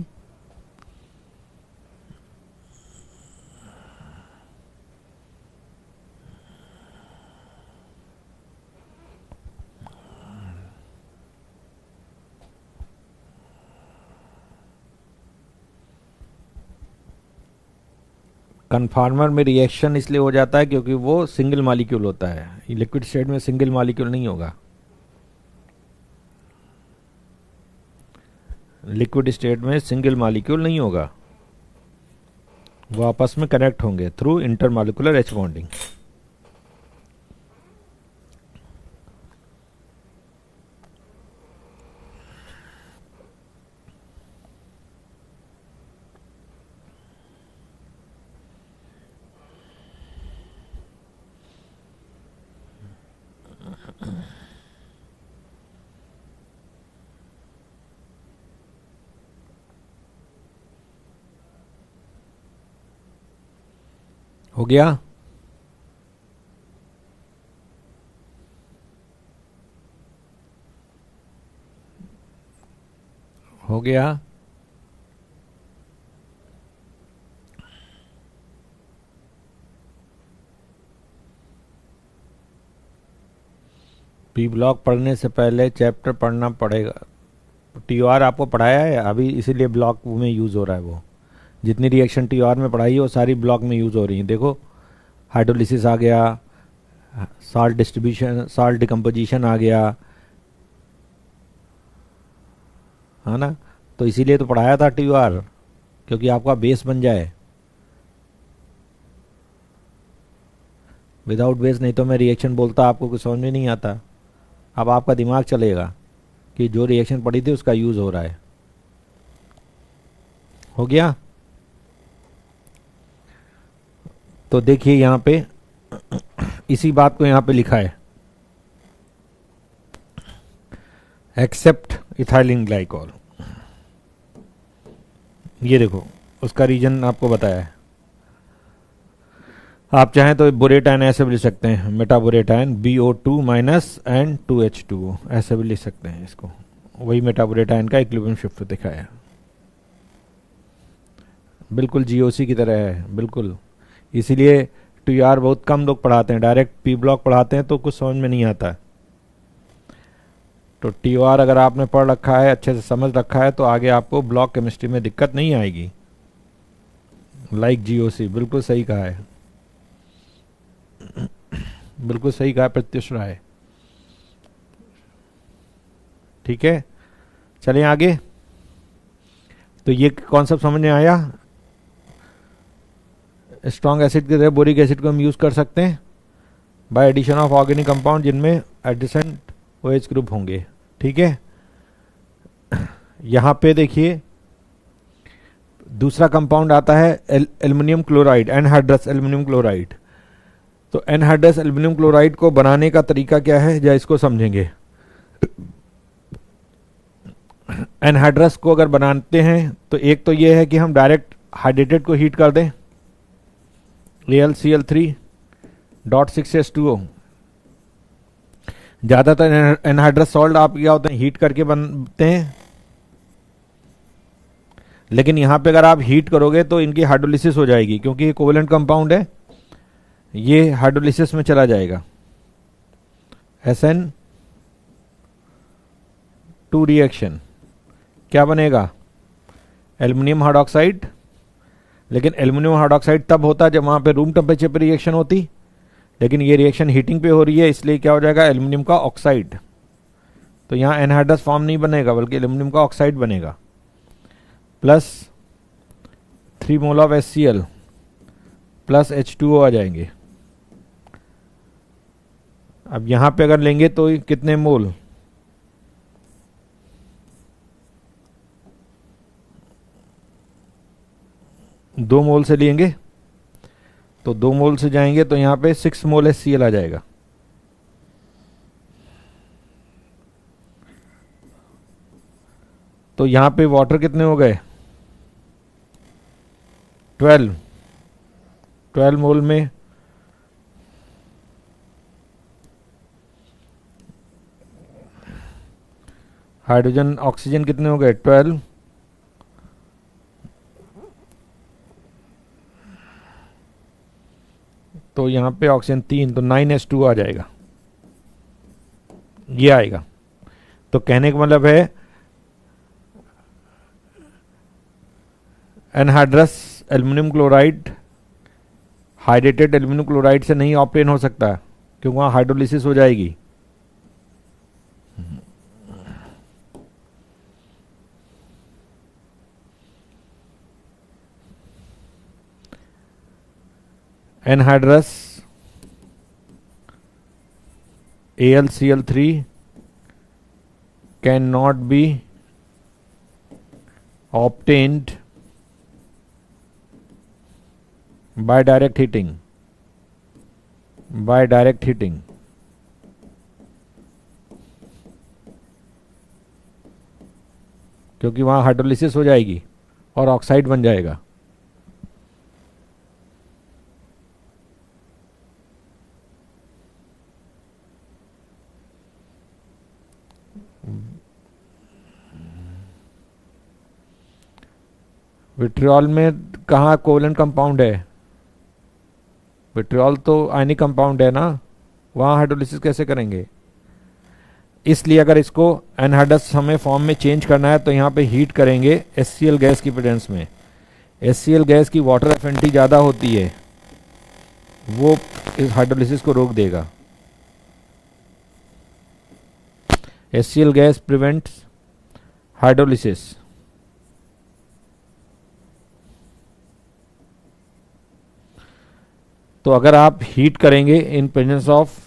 कन्फार्मर में रिएक्शन इसलिए हो जाता है क्योंकि वो सिंगल मॉलिक्यूल होता है, लिक्विड स्टेट में सिंगल मॉलिक्यूल नहीं होगा। लिक्विड स्टेट में सिंगल मॉलिक्यूल नहीं होगा, वो आपस में कनेक्ट होंगे थ्रू इंटरमॉलिक्यूलर एच बॉन्डिंग। हो गया? हो गया? पी ब्लॉक पढ़ने से पहले चैप्टर पढ़ना पड़ेगा। TOR आपको पढ़ाया है अभी, इसीलिए ब्लॉक में यूज़ हो रहा है। वो जितनी रिएक्शन TOR में पढ़ाई है वो सारी ब्लॉक में यूज़ हो रही है। देखो हाइड्रोलिसिस आ गया, साल्ट डिस्ट्रीब्यूशन, साल्ट डिकम्पोजिशन आ गया, है ना। तो इसीलिए तो पढ़ाया था TUR, क्योंकि आपका बेस बन जाए। विदाउट बेस नहीं तो मैं रिएक्शन बोलता, आपको कुछ समझ में नहीं आता। अब आपका दिमाग चलेगा कि जो रिएक्शन पड़ी थी उसका यूज हो रहा है। हो गया। तो देखिए यहां पे इसी बात को यहां पे लिखा है, एक्सेप्ट इथाइलिन ग्लाइकॉल। ये देखो उसका रीजन आपको बताया है। आप चाहें तो बोरेटाइन ऐसे भी लिख सकते हैं, मेटाबोरेटाइन BO2 माइनस एंड 2H2O ऐसे भी लिख सकते हैं इसको। वही मेटाबोरेटाइन का इक्विलिब्रियम शिफ्ट दिखाया है, बिल्कुल GOC की तरह है, बिल्कुल। इसीलिए TUR बहुत कम लोग पढ़ाते हैं, डायरेक्ट P ब्लॉक पढ़ाते हैं तो कुछ समझ में नहीं आता। तो TUR अगर आपने पढ़ रखा है, अच्छे से समझ रखा है, तो आगे आपको ब्लॉक केमिस्ट्री में दिक्कत नहीं आएगी। लाइक GOC, बिल्कुल सही कहा है, बिल्कुल सही कहा प्रत्युष राय। ठीक है, चलिए आगे। तो ये कॉन्सेप्ट समझ में आया। स्ट्रॉन्ग एसिड की तरह बोरिक एसिड को हम यूज कर सकते हैं by addition of organic compound जिनमें एडिसेंट OH ग्रुप होंगे। ठीक है, यहां पे देखिए दूसरा कंपाउंड आता है aluminium chloride, anhydrous aluminium chloride. तो एनहाइड्रस एल्युमिनियम क्लोराइड को बनाने का तरीका क्या है, या इसको समझेंगे। एनहाइड्रस को अगर बनाते हैं तो एक तो ये है कि हम डायरेक्ट हाइड्रेटेड को हीट कर दें, AlCl3.6H2O। ज्यादातर एनहाइड्रस सॉल्ट आप क्या होते हैं, हीट करके बनते हैं। लेकिन यहां पे अगर आप हीट करोगे तो इनकी हाइड्रोलिसिस हो जाएगी, क्योंकि ये कोवेलेंट कंपाउंड है, ये हाइड्रोलिसिस में चला जाएगा। SN2 रिएक्शन क्या बनेगा, एल्युमिनियम हाइड्रोक्साइड। लेकिन एल्युमिनियम हाइड्रोक्साइड तब होता है जब वहां पे रूम टेम्परेचर पे रिएक्शन होती, लेकिन ये रिएक्शन हीटिंग पे हो रही है, इसलिए क्या हो जाएगा, एल्युमिनियम का ऑक्साइड। तो यहां एनहाइड्रस फॉर्म नहीं बनेगा, बल्कि एल्युमिनियम का ऑक्साइड बनेगा, plus 3 mole of HCl plus H2O आ जाएंगे। अब यहां पे अगर लेंगे तो कितने मोल, दो मोल से लेंगे तो 2 मोल से जाएंगे तो यहां पे 6 मोल HCl आ जाएगा। तो यहां पे वाटर कितने हो गए, 12 मोल में हाइड्रोजन ऑक्सीजन कितने हो गए, 12। तो यहां पे ऑक्सीजन 3, तो 9H2 आ जाएगा, ये आएगा। तो कहने का मतलब है anhydrous aluminium chloride hydrated aluminium chloride से नहीं ऑब्टेन हो सकता, क्योंकि वहां हाइड्रोलिसिस हो जाएगी। Anhydrous AlCl3 cannot be obtained by direct heating, क्योंकि वहां हाइड्रोलिसिस हो जाएगी और ऑक्साइड बन जाएगा। विट्रियोल में कहाँ कोवेलेंट कंपाउंड है, विट्रियोल तो आयनिक कंपाउंड है ना, वहां हाइड्रोलिसिस कैसे करेंगे। इसलिए अगर इसको एनहाइड्रस हमें फॉर्म में चेंज करना है तो यहाँ पे हीट करेंगे HCl गैस की प्रेजेंस में। HCl गैस की वाटर एफिनिटी ज़्यादा होती है, वो इस हाइड्रोलिसिस को रोक देगा। HCl gas prevents hydrolysis. तो अगर आप हीट करेंगे इन प्रेजेंस ऑफ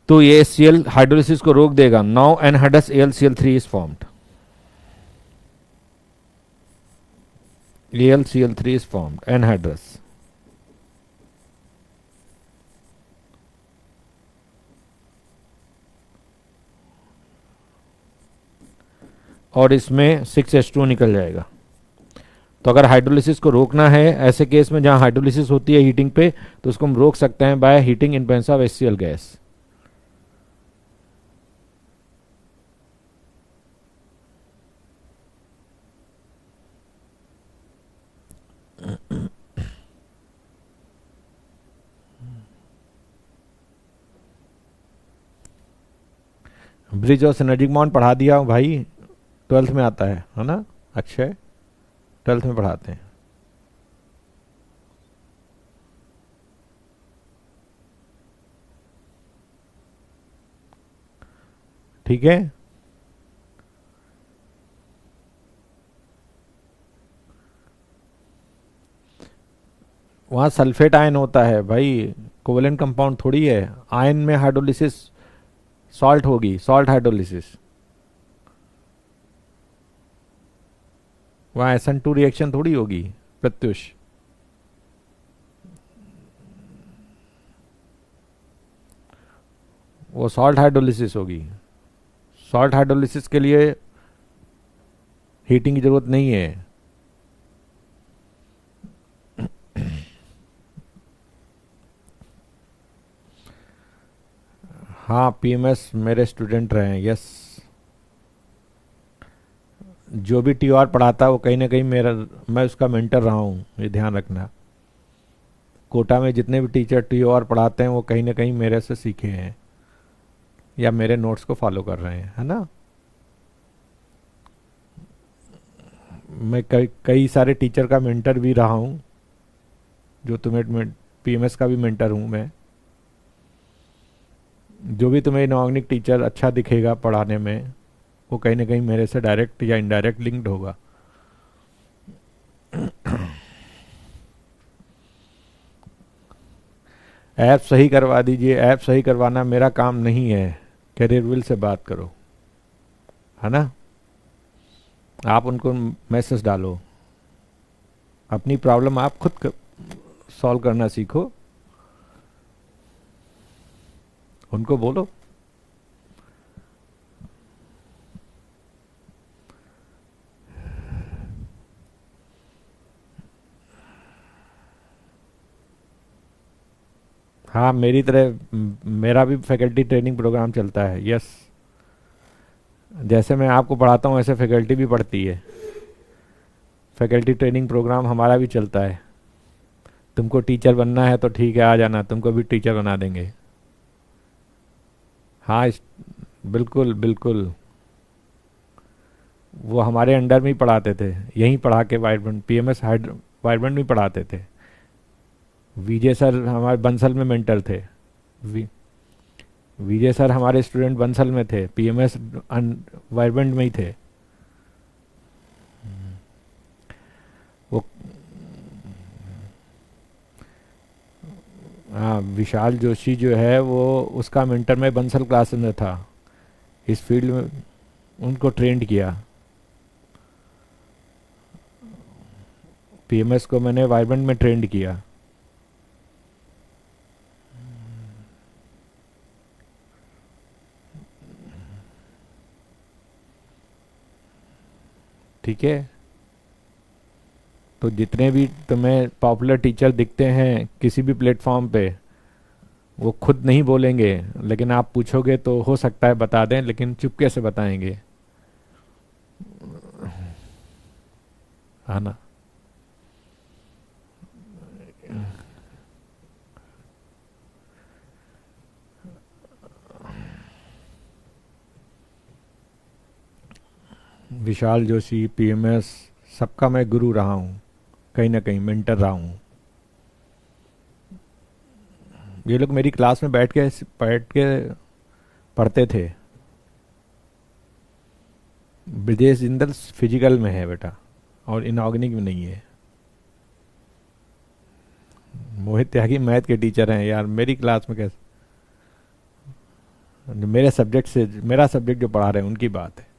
तो ये HCl हाइड्रोलिसिस को रोक देगा। Now anhydrous AlCl3 is formed. AlCl3 is formed, anhydrous. और इसमें 6H2 निकल जाएगा। तो अगर हाइड्रोलिसिस को रोकना है ऐसे केस में जहां हाइड्रोलिसिस होती है हीटिंग पे, तो उसको हम रोक सकते हैं by heating in presence of HCl gas. Bridge और सिनर्जिक बॉन्ड पढ़ा दिया हूं भाई, 12th में आता है ना अक्षय? 12th में पढ़ाते हैं। ठीक है। वहां सल्फेट आयन होता है भाई, कोवेलेंट कंपाउंड थोड़ी है। आयन में हाइड्रोलिसिस सॉल्ट होगी, सॉल्ट हाइड्रोलिसिस। वहां SN2 रिएक्शन थोड़ी होगी प्रत्युष। वो सॉल्ट हाइड्रोलिसिस होगी। सॉल्ट हाइड्रोलिसिस के लिए हीटिंग की जरूरत नहीं है। हाँ PMS मेरे स्टूडेंट रहे हैं, यस। जो भी TOR पढ़ाता है वो कहीं ना कहीं मेरा, मैं उसका मेंटर रहा हूँ, ये ध्यान रखना। कोटा में जितने भी टीचर TOR पढ़ाते हैं वो कहीं ना कहीं मेरे से सीखे हैं या मेरे नोट्स को फॉलो कर रहे हैं, है ना। मैं कई सारे टीचर का मेंटर भी रहा हूँ, जो तुम्हें PMS का भी मेंटर हूँ मैं। जो भी तुम्हें इनऑर्गेनिक टीचर अच्छा दिखेगा पढ़ाने में, वो कहीं ना कहीं मेरे से डायरेक्ट या इनडायरेक्ट लिंक्ड होगा। ऐप सही करवा दीजिए। ऐप सही करवाना मेरा काम नहीं है, कैरियर विल से बात करो, है ना। आप उनको मैसेज डालो, अपनी प्रॉब्लम आप खुद सॉल्व करना सीखो, उनको बोलो। हाँ मेरी तरह मेरा भी फैकल्टी ट्रेनिंग प्रोग्राम चलता है, यस। जैसे मैं आपको पढ़ाता हूँ ऐसे फैकल्टी भी पढ़ती है। फैकल्टी ट्रेनिंग प्रोग्राम हमारा भी चलता है। तुमको टीचर बनना है तो ठीक है, आ जाना, तुमको भी टीचर बना देंगे। हाँ बिल्कुल बिल्कुल। वो हमारे अंडर में ही पढ़ाते थे, यहीं पढ़ा के वाइब्रेंट PMS वाइब्रेंट में पढ़ाते थे। विजय सर हमारे बंसल में मेंटर थे। विजय सर हमारे स्टूडेंट बंसल में थे, PMS वाइब्रेंट में ही थे वो। हाँ विशाल जोशी जो है वो, उसका मेंटर में बंसल क्लास में था, इस फील्ड में उनको ट्रेंड किया। PMS को मैंने वाइब्रेंट में ट्रेंड किया। ठीक है। तो जितने भी तुम्हें पॉपुलर टीचर दिखते हैं किसी भी प्लेटफॉर्म पे, वो खुद नहीं बोलेंगे, लेकिन आप पूछोगे तो हो सकता है बता दें, लेकिन चुपके से बताएंगे, है ना। विशाल जोशी, पीएमएस, सबका मैं गुरु रहा हूँ, कहीं ना कहीं मेंटर रहा हूँ। ये लोग मेरी क्लास में बैठ के पढ़ते थे। ब्रजेश जिंदल फिजिकल में है बेटा, और इनऑर्गेनिक में नहीं है। मोहित त्यागी मैथ के टीचर हैं यार, मेरी क्लास में कैसे? मेरे सब्जेक्ट से, मेरा सब्जेक्ट जो पढ़ा रहे हैं उनकी बात है।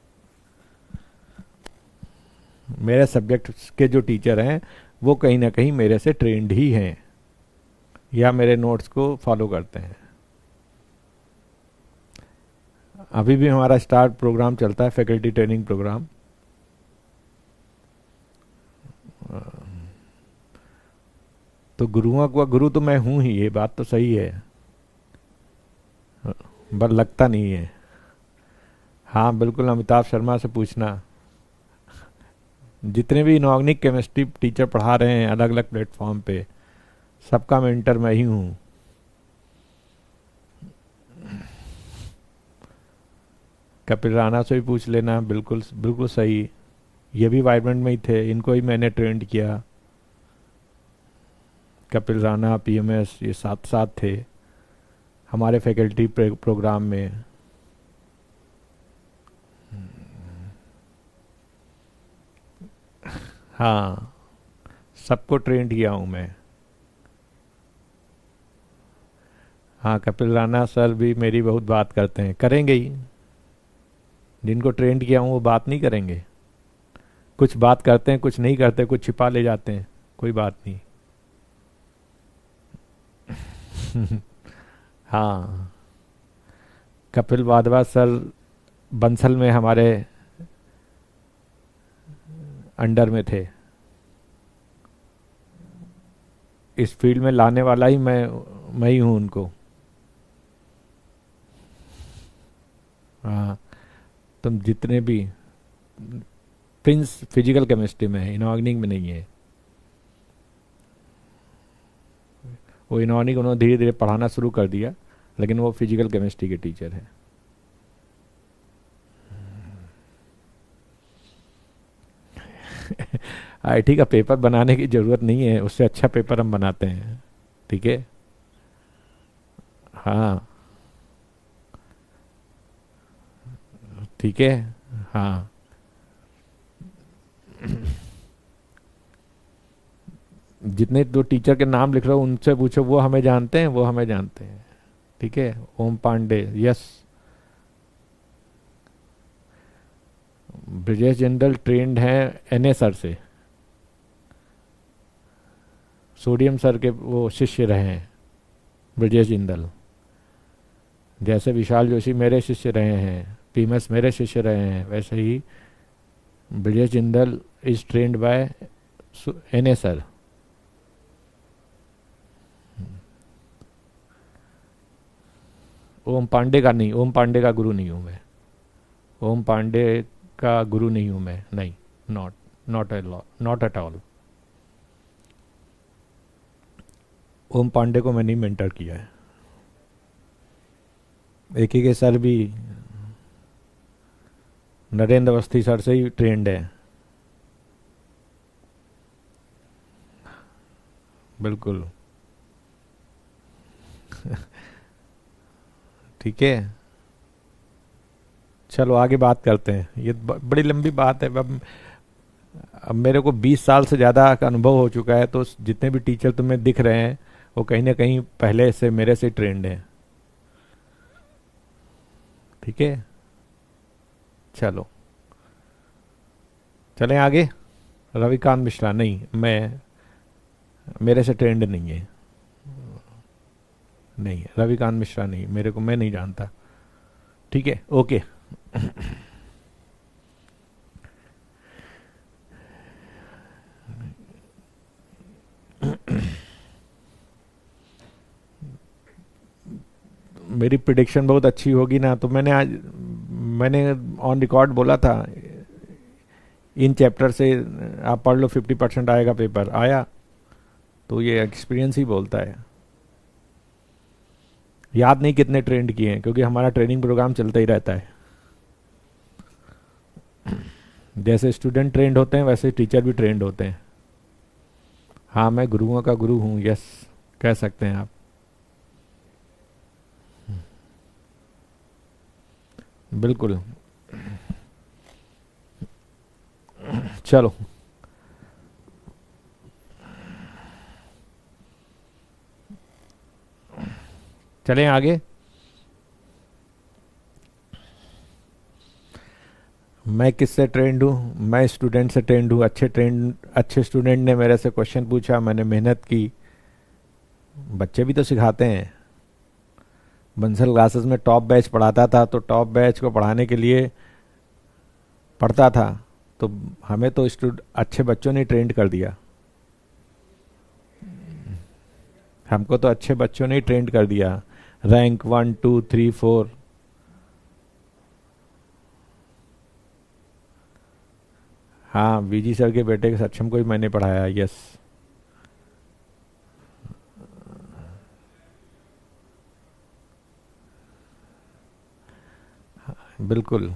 मेरे सब्जेक्ट के जो टीचर हैं वो कहीं ना कहीं मेरे से ट्रेंड ही हैं, या मेरे नोट्स को फॉलो करते हैं। अभी भी हमारा स्टार प्रोग्राम चलता है, फैकल्टी ट्रेनिंग प्रोग्राम। तो गुरुओं का गुरु तो मैं हूं ही, ये बात तो सही है, पर लगता नहीं है। हाँ बिल्कुल, अमिताभ शर्मा से पूछना। जितने भी इनऑर्गेनिक केमिस्ट्री टीचर पढ़ा रहे हैं अलग अलग प्लेटफॉर्म पे, सबका मेंटर मैं ही हूँ। कपिल राणा से भी पूछ लेना, बिल्कुल बिल्कुल सही। ये भी वाइब्रेंट में ही थे, इनको ही मैंने ट्रेंड किया। कपिल राणा, पीएमएस, ये साथ साथ थे हमारे फैकल्टी प्रोग्राम में। हाँ, सबको ट्रेंड किया हूँ मैं। हाँ, कपिल राणा सर भी मेरी बहुत बात करते हैं, करेंगे ही। जिनको ट्रेंड किया हूँ वो बात नहीं करेंगे? कुछ बात करते हैं, कुछ नहीं करते, कुछ छिपा ले जाते हैं, कोई बात नहीं। हाँ, कपिल वाधवा सर बंसल में हमारे अंडर में थे। इस फील्ड में लाने वाला ही मैं ही हूँ उनको। हाँ, तुम जितने भी प्रिंस फिजिकल केमिस्ट्री में है, इनऑर्गेनिक में नहीं है। वो इनऑर्गेनिक उन्होंने धीरे धीरे पढ़ाना शुरू कर दिया, लेकिन वो फिजिकल केमिस्ट्री के टीचर हैं। आईटी का पेपर बनाने की जरूरत नहीं है, उससे अच्छा पेपर हम बनाते हैं। ठीक है। हाँ ठीक है। हाँ, जितने दो टीचर के नाम लिख रहे हो उनसे पूछो, वो हमें जानते हैं, वो हमें जानते हैं। ठीक है। ओम पांडे, यस। ब्रजेश जिंदल ट्रेंड हैं एनए सर से, सोडियम सर के वो शिष्य रहे हैं ब्रजेश जिंदल। जैसे विशाल जोशी मेरे शिष्य रहे हैं, पीएमएस मेरे शिष्य रहे हैं, वैसे ही Brajesh Jindal is trained by NA sir. Om Pandey का नहीं, ओम पांडे का गुरु नहीं हूं मैं। ओम पांडे का गुरु नहीं हूं मैं, नहीं। Not not at all. Om Pandey को मैंने मेंटर किया है। एक ही के सर भी नरेंद्र अवस्थी सर से ही ट्रेंड है। बिल्कुल। ठीक है, चलो आगे बात करते हैं। ये बड़ी लंबी बात है। अब मेरे को 20 साल से ज़्यादा का अनुभव हो चुका है, तो जितने भी टीचर तुम्हें दिख रहे हैं वो कहीं ना कहीं पहले से मेरे से ट्रेंड है। ठीक है, चलो चलें आगे। रविकांत मिश्रा, नहीं, मैं, मेरे से ट्रेंड नहीं है। नहीं, रविकांत मिश्रा नहीं, मेरे को, मैं नहीं जानता। ठीक है, ओके। मेरी प्रिडिक्शन बहुत अच्छी होगी ना, तो मैंने ऑन रिकॉर्ड बोला था इन चैप्टर से आप पढ़ लो, 50% आएगा पेपर। आया? तो ये एक्सपीरियंस ही बोलता है। याद नहीं कितने ट्रेंड किए हैं, क्योंकि हमारा ट्रेनिंग प्रोग्राम चलता ही रहता है। जैसे स्टूडेंट ट्रेंड होते हैं वैसे टीचर भी ट्रेंड होते हैं। हाँ, मैं गुरुओं का गुरु हूँ, यस कह सकते हैं आप। बिल्कुल। चलो चलें आगे। मैं किससे ट्रेंड हूँ? मैं स्टूडेंट से ट्रेंड हूँ। अच्छे स्टूडेंट ने मेरे से क्वेश्चन पूछा, मैंने मेहनत की। बच्चे भी तो सिखाते हैं। बंसल क्लासेस में टॉप बैच पढ़ाता था, तो टॉप बैच को पढ़ाने के लिए पढ़ता था, तो हमें तो अच्छे बच्चों ने ट्रेंड कर दिया। हमको तो अच्छे बच्चों ने ट्रेंड कर दिया। रैंक 1 2 3 4। हाँ, वीजी सर के बेटे के सक्षम को भी मैंने पढ़ाया, यस। बिल्कुल।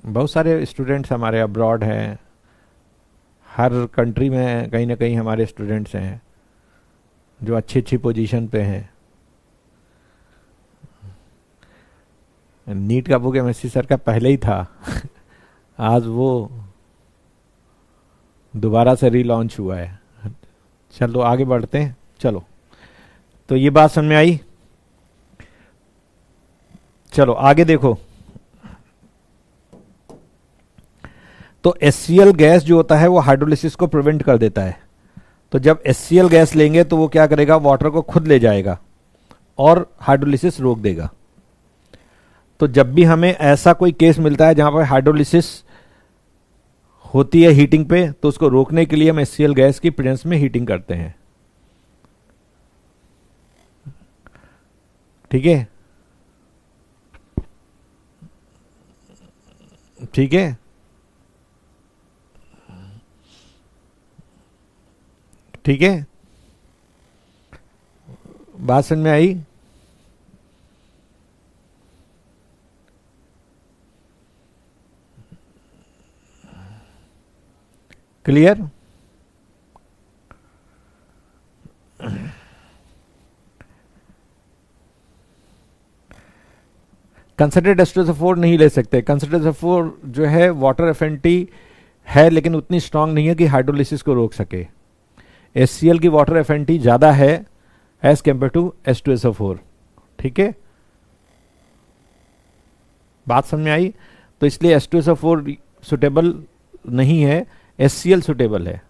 बहुत सारे स्टूडेंट्स हमारे अब्रॉड हैं। हर कंट्री में कहीं ना कहीं हमारे स्टूडेंट्स हैं जो अच्छी अच्छी पोजीशन पे हैं। नीट का बुक एमएससी सर का पहले ही था। आज वो दोबारा से रीलॉन्च हुआ है। चलो आगे बढ़ते हैं। चलो, तो ये बात समझ में आई। चलो आगे देखो। तो HCl गैस जो होता है वो हाइड्रोलिसिस को प्रिवेंट कर देता है। तो जब HCl गैस लेंगे तो वो क्या करेगा, वाटर को खुद ले जाएगा और हाइड्रोलिसिस रोक देगा। तो जब भी हमें ऐसा कोई केस मिलता है जहां पर हाइड्रोलिसिस होती है हीटिंग पे, तो उसको रोकने के लिए हम HCl गैस की प्रेजेंस में हीटिंग करते हैं। ठीक है, ठीक है। ठीक है, बात समझ में आई। क्लियर। कंसंट्रेट H2SO4 नहीं ले सकते। कंसंट्रेट H2SO4 जो है वाटर एफिनिटी है, लेकिन उतनी स्ट्रांग नहीं है कि हाइड्रोलिसिस को रोक सके। HCl की वाटर एफिनिटी ज्यादा है एज कंपेयर टू H2SO4। ठीक है, बात समझ में आई। तो इसलिए H2SO4 सुटेबल नहीं है, HCl सुटेबल है।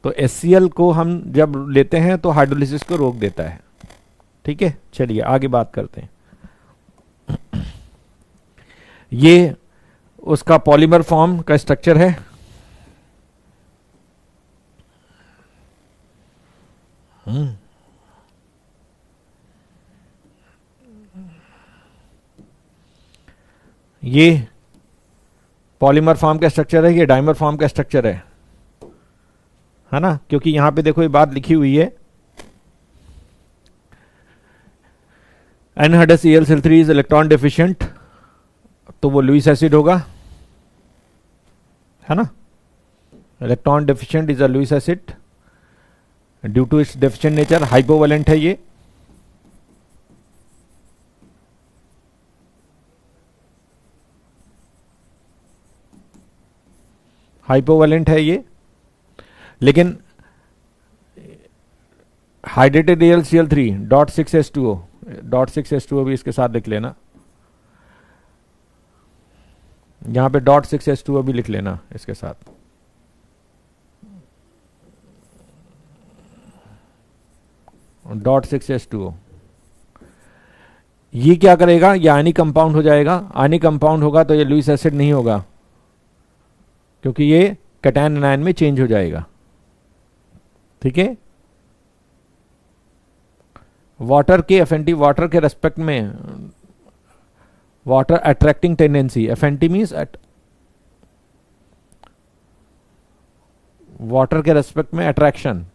तो HCl को हम जब लेते हैं तो हाइड्रोलिसिस को रोक देता है। ठीक है, चलिए आगे बात करते हैं। ये उसका पॉलीमर फॉर्म का स्ट्रक्चर है। ये पॉलीमर फॉर्म का स्ट्रक्चर है, ये डाइमर फॉर्म का स्ट्रक्चर है ना। क्योंकि यहां पे देखो ये बात लिखी हुई है, NH2Cl3 इज इलेक्ट्रॉन डेफिशिएंट, तो वो लुईस एसिड होगा, है ना। Electron deficient is a Lewis acid due to its deficient nature. Hypovalent है ये। हाइपोवेलेंट है ये, लेकिन हाइड्रेटेड Cl3 .6H2O, .6H2O भी इसके साथ लिख लेना। यहां पे .6H2O भी लिख लेना इसके साथ। .6H2O ये क्या करेगा, ये आयनिक कंपाउंड हो जाएगा। आयनिक कंपाउंड होगा तो ये लुईस एसिड नहीं होगा, क्योंकि ये कैटायन एनायन में चेंज हो जाएगा। ठीक है, वाटर के एफिनिटी, वाटर के रेस्पेक्ट में water attracting tendency, affinity means water के रेस्पेक्ट में अट्रैक्शन।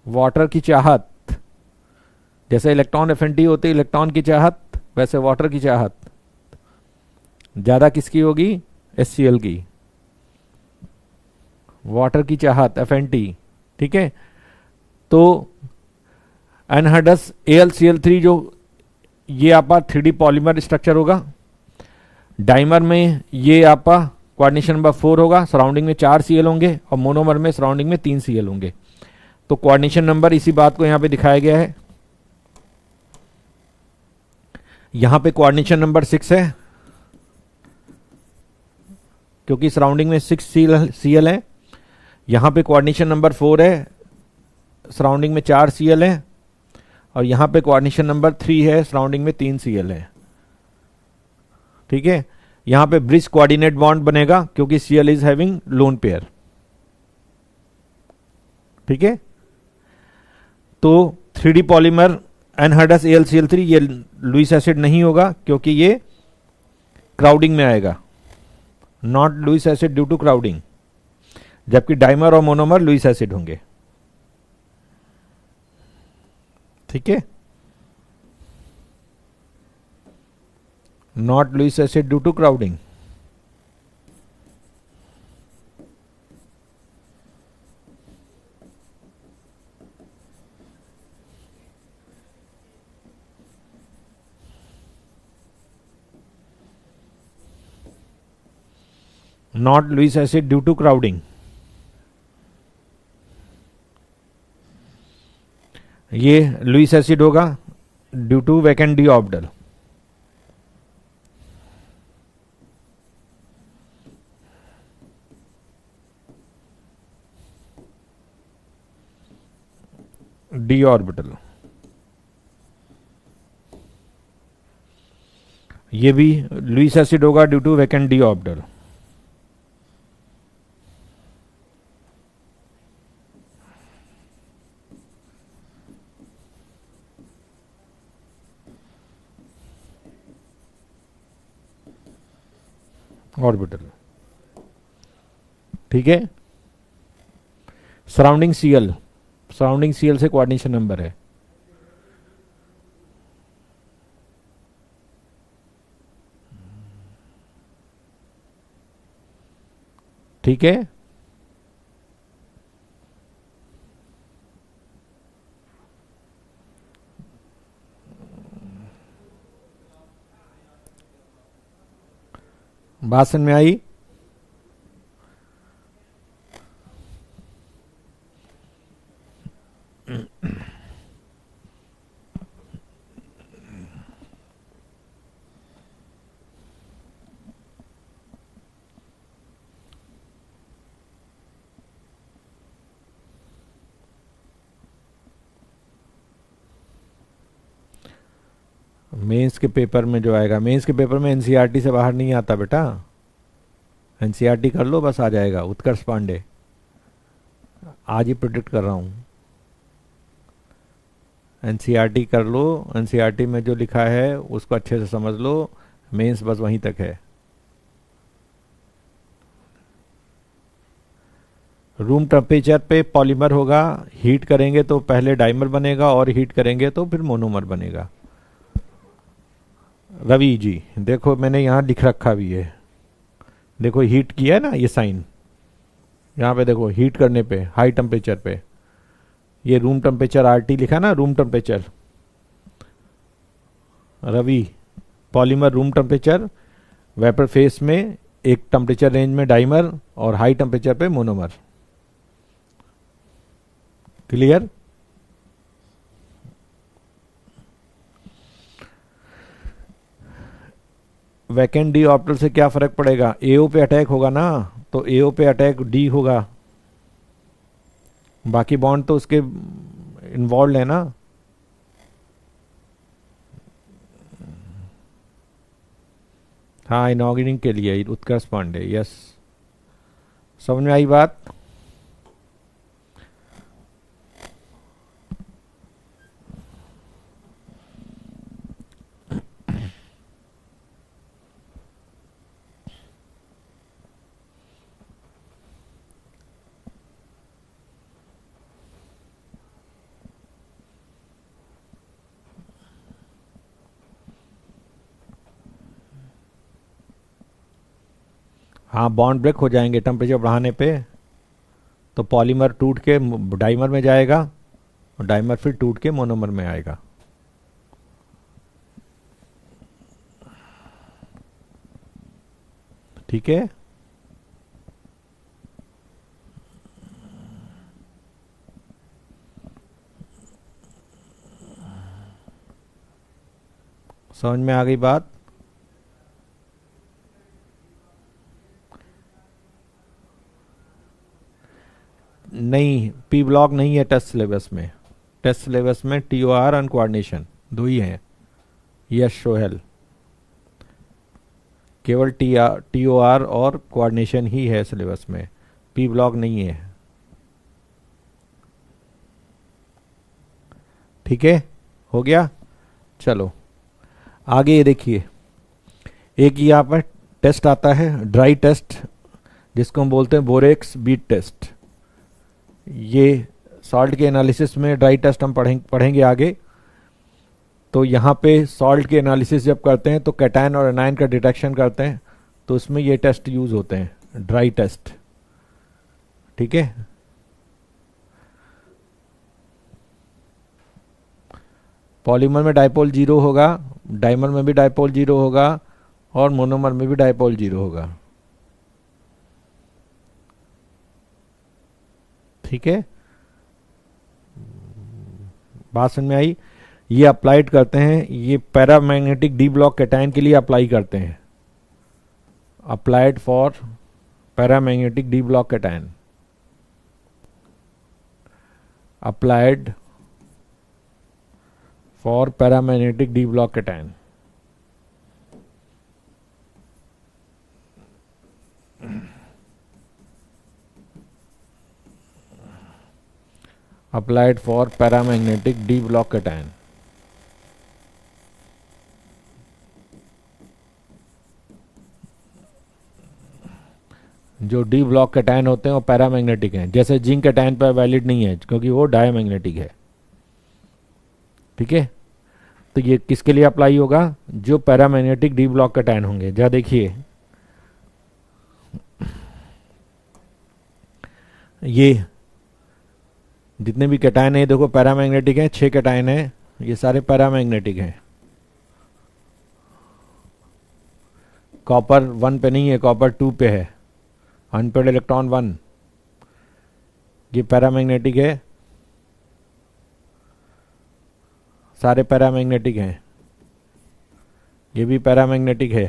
वाटर की चाहत, जैसे इलेक्ट्रॉन एफिनिटी होती है इलेक्ट्रॉन की चाहत, वैसे वाटर की चाहत ज्यादा किसकी होगी, HCl की, वाटर की चाहत एफिनिटी। ठीक है, तो एनहाइड्रस AlCl3 जो ये आपका 3D पॉलीमर स्ट्रक्चर होगा। डाइमर में ये आपका कोऑर्डिनेशन नंबर 4 होगा, सराउंडिंग में 4 Cl होंगे और मोनोमर में सराउंडिंग में 3 Cl होंगे। तो कोऑर्डिनेशन नंबर इसी बात को यहां पे दिखाया गया है। यहां पे कोऑर्डिनेशन नंबर 6 है क्योंकि सराउंडिंग में 6 Cl है। यहां पे कोऑर्डिनेशन नंबर 4 है, सराउंडिंग में 4 Cl है। और यहां पे कोऑर्डिनेशन नंबर 3 है, सराउंडिंग में 3 Cl है। ठीक है, यहां पे ब्रिज कोऑर्डिनेट बॉन्ड बनेगा क्योंकि Cl is having lone pair. ठीक है, तो 3D पॉलीमर एनहाइड्रस AlCl3 ये लुईस एसिड नहीं होगा क्योंकि ये क्राउडिंग में आएगा, not Lewis acid due to crowding, जबकि डाइमर और मोनोमर लुईस एसिड होंगे। ठीक है, not Lewis acid due to crowding. Not Lewis acid due to crowding. ये लुईस एसिड होगा due to vacant d orbital. D orbital, ये भी Lewis acid होगा due to vacant d orbital. Orbital, ठीक है। सराउंडिंग Cl, सराउंडिंग Cl से coordination number है। ठीक है, बात समझ में आई। मेंस के पेपर में जो आएगा, मेंस के पेपर में एनसीईआरटी से बाहर नहीं आता बेटा, एनसीईआरटी कर लो बस आ जाएगा। उत्कर्ष पांडे, आज ही प्रिडिक्ट कर रहा हूं, एनसीईआरटी कर लो। एनसीईआरटी में जो लिखा है उसको अच्छे से समझ लो, मेंस बस वहीं तक है। रूम टेम्परेचर पे पॉलीमर होगा, हीट करेंगे तो पहले डाइमर बनेगा और हीट करेंगे तो फिर मोनोमर बनेगा। रवि जी देखो मैंने यहां लिख रखा भी है, देखो हीट किया है ना ये साइन, यहां पे देखो हीट करने पे हाई टेम्परेचर पे ये रूम टेम्परेचर RT लिखा ना, room temperature. Ravi, polymer room temperature, vapour phase में एक टेम्परेचर रेंज में डाइमर और हाई टेम्परेचर पे monomer. Clear. Vacant d orbital से क्या फर्क पड़ेगा, AO पे अटैक होगा ना, तो AO पे अटैक D होगा, बाकी बॉन्ड तो उसके इन्वॉल्व है ना। हाँ, इनॉर्गेनिक के लिए उत्कर्ष पांडे, यस, समझ में आई बात। हाँ, बॉन्ड ब्रेक हो जाएंगे टेम्परेचर बढ़ाने पे। तो पॉलीमर टूट के डाइमर में जाएगा और डाइमर फिर टूट के मोनोमर में आएगा। ठीक है। समझ में आ गई बात? नहीं, पी ब्लॉक नहीं है टेस्ट सिलेबस में। टेस्ट सिलेबस में TOR और कोऑर्डिनेशन दो ही हैं। यश सोहेल, केवल TOR और कोऑर्डिनेशन ही है सिलेबस में, पी ब्लॉक नहीं है। ठीक है, हो गया। चलो आगे ये देखिए, एक यहाँ पर टेस्ट आता है ड्राई टेस्ट, जिसको हम बोलते हैं बोरेक्स बीट टेस्ट। ये सॉल्ट के एनालिसिस में ड्राई टेस्ट हम पढ़ेंगे आगे। तो यहाँ पे सॉल्ट के एनालिसिस जब करते हैं तो कैटायन और एनायन का डिटेक्शन करते हैं, तो उसमें ये टेस्ट यूज होते हैं, ड्राई टेस्ट। ठीक है। पॉलीमर में डाइपोल 0 होगा, डाइमर में भी डाइपोल 0 होगा और मोनोमर में भी डाइपोल 0 होगा। ठीक है, बात समझ में आई? ये अप्लाइड करते हैं, ये पैरामैग्नेटिक डी ब्लॉक कैटायन के लिए अप्लाई करते हैं। Applied for paramagnetic D block cation, applied for paramagnetic D block cation. applied for paramagnetic D block cation। जो डी ब्लॉक कैटायन होते हैं वो पैरामैग्नेटिक हैं, जैसे जिंक कैटायन पर वैलिड नहीं है क्योंकि वो डायमैग्नेटिक है। ठीक है, तो ये किसके लिए अप्लाई होगा? जो पैरामैग्नेटिक डी ब्लॉक कैटायन होंगे। जरा देखिए, ये जितने भी कैटायन है देखो पैरामैग्नेटिक हैं, 6 कैटायन है, ये सारे पैरामैग्नेटिक हैं। कॉपर 1 पे नहीं है, कॉपर 2 पे है, अनपेड इलेक्ट्रॉन 1, ये पैरामैग्नेटिक है, सारे पैरामैग्नेटिक हैं, ये भी पैरामैग्नेटिक है।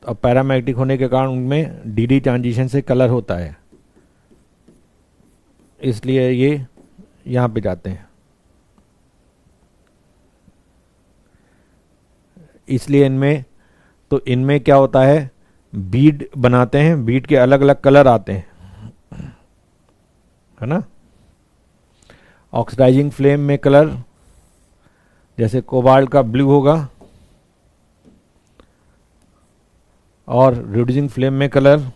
अब पैरामैग्नेटिक होने के कारण उनमें डी ट्रांजिशन से कलर होता है, इसलिए ये यहां पे जाते हैं। इसलिए इनमें क्या होता है, बीड बनाते हैं, बीड के अलग अलग कलर आते हैं, है ना। ऑक्सीडाइजिंग फ्लेम में कलर, जैसे कोबाल्ट का ब्लू होगा, और रिड्यूसिंग फ्लेम में कलर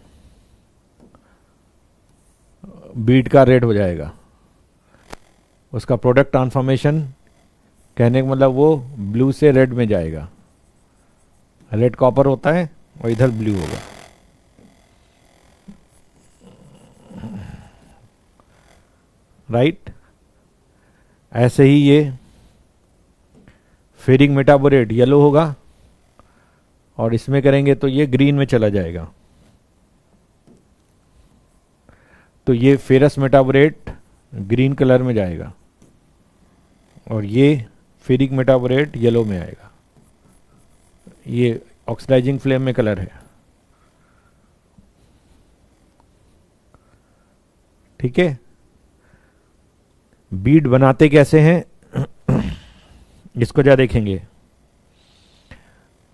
बीट का रेड हो जाएगा। उसका प्रोडक्ट ट्रांसफॉर्मेशन कहने का मतलब वो ब्लू से रेड में जाएगा। रेड कॉपर होता है और इधर ब्लू होगा। राइट, ऐसे ही ये फेरिक मेटाबोरेट येलो होगा और इसमें करेंगे तो ये ग्रीन में चला जाएगा। तो ये फेरस मेटाबोरेट ग्रीन कलर में जाएगा और ये फेरिक मेटाबोरेट येलो में आएगा। ये ऑक्सीडाइजिंग फ्लेम में कलर है। ठीक है, बीड बनाते कैसे हैं इसको जा देखेंगे।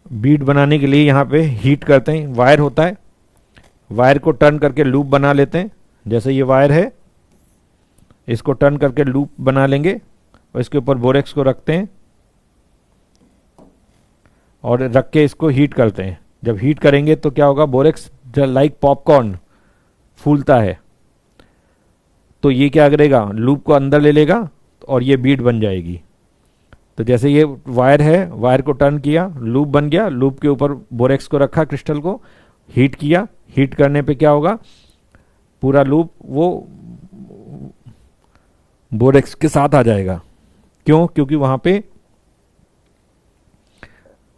बीड बनाने के लिए यहां पे हीट करते हैं, वायर होता है, वायर को टर्न करके लूप बना लेते हैं। जैसे ये वायर है, इसको टर्न करके लूप बना लेंगे और इसके ऊपर बोरेक्स को रखते हैं और रख के इसको हीट करते हैं। जब हीट करेंगे तो क्या होगा, बोरेक्स लाइक पॉपकॉर्न फूलता है, तो ये क्या करेगा, लूप को अंदर ले लेगा और ये बीड बन जाएगी। तो जैसे ये वायर है, वायर को टर्न किया, लूप बन गया, लूप के ऊपर बोरेक्स को रखा, क्रिस्टल को हीट किया, हीट करने पे क्या होगा, पूरा लूप वो बोरेक्स के साथ आ जाएगा। क्यों? क्योंकि वहां पे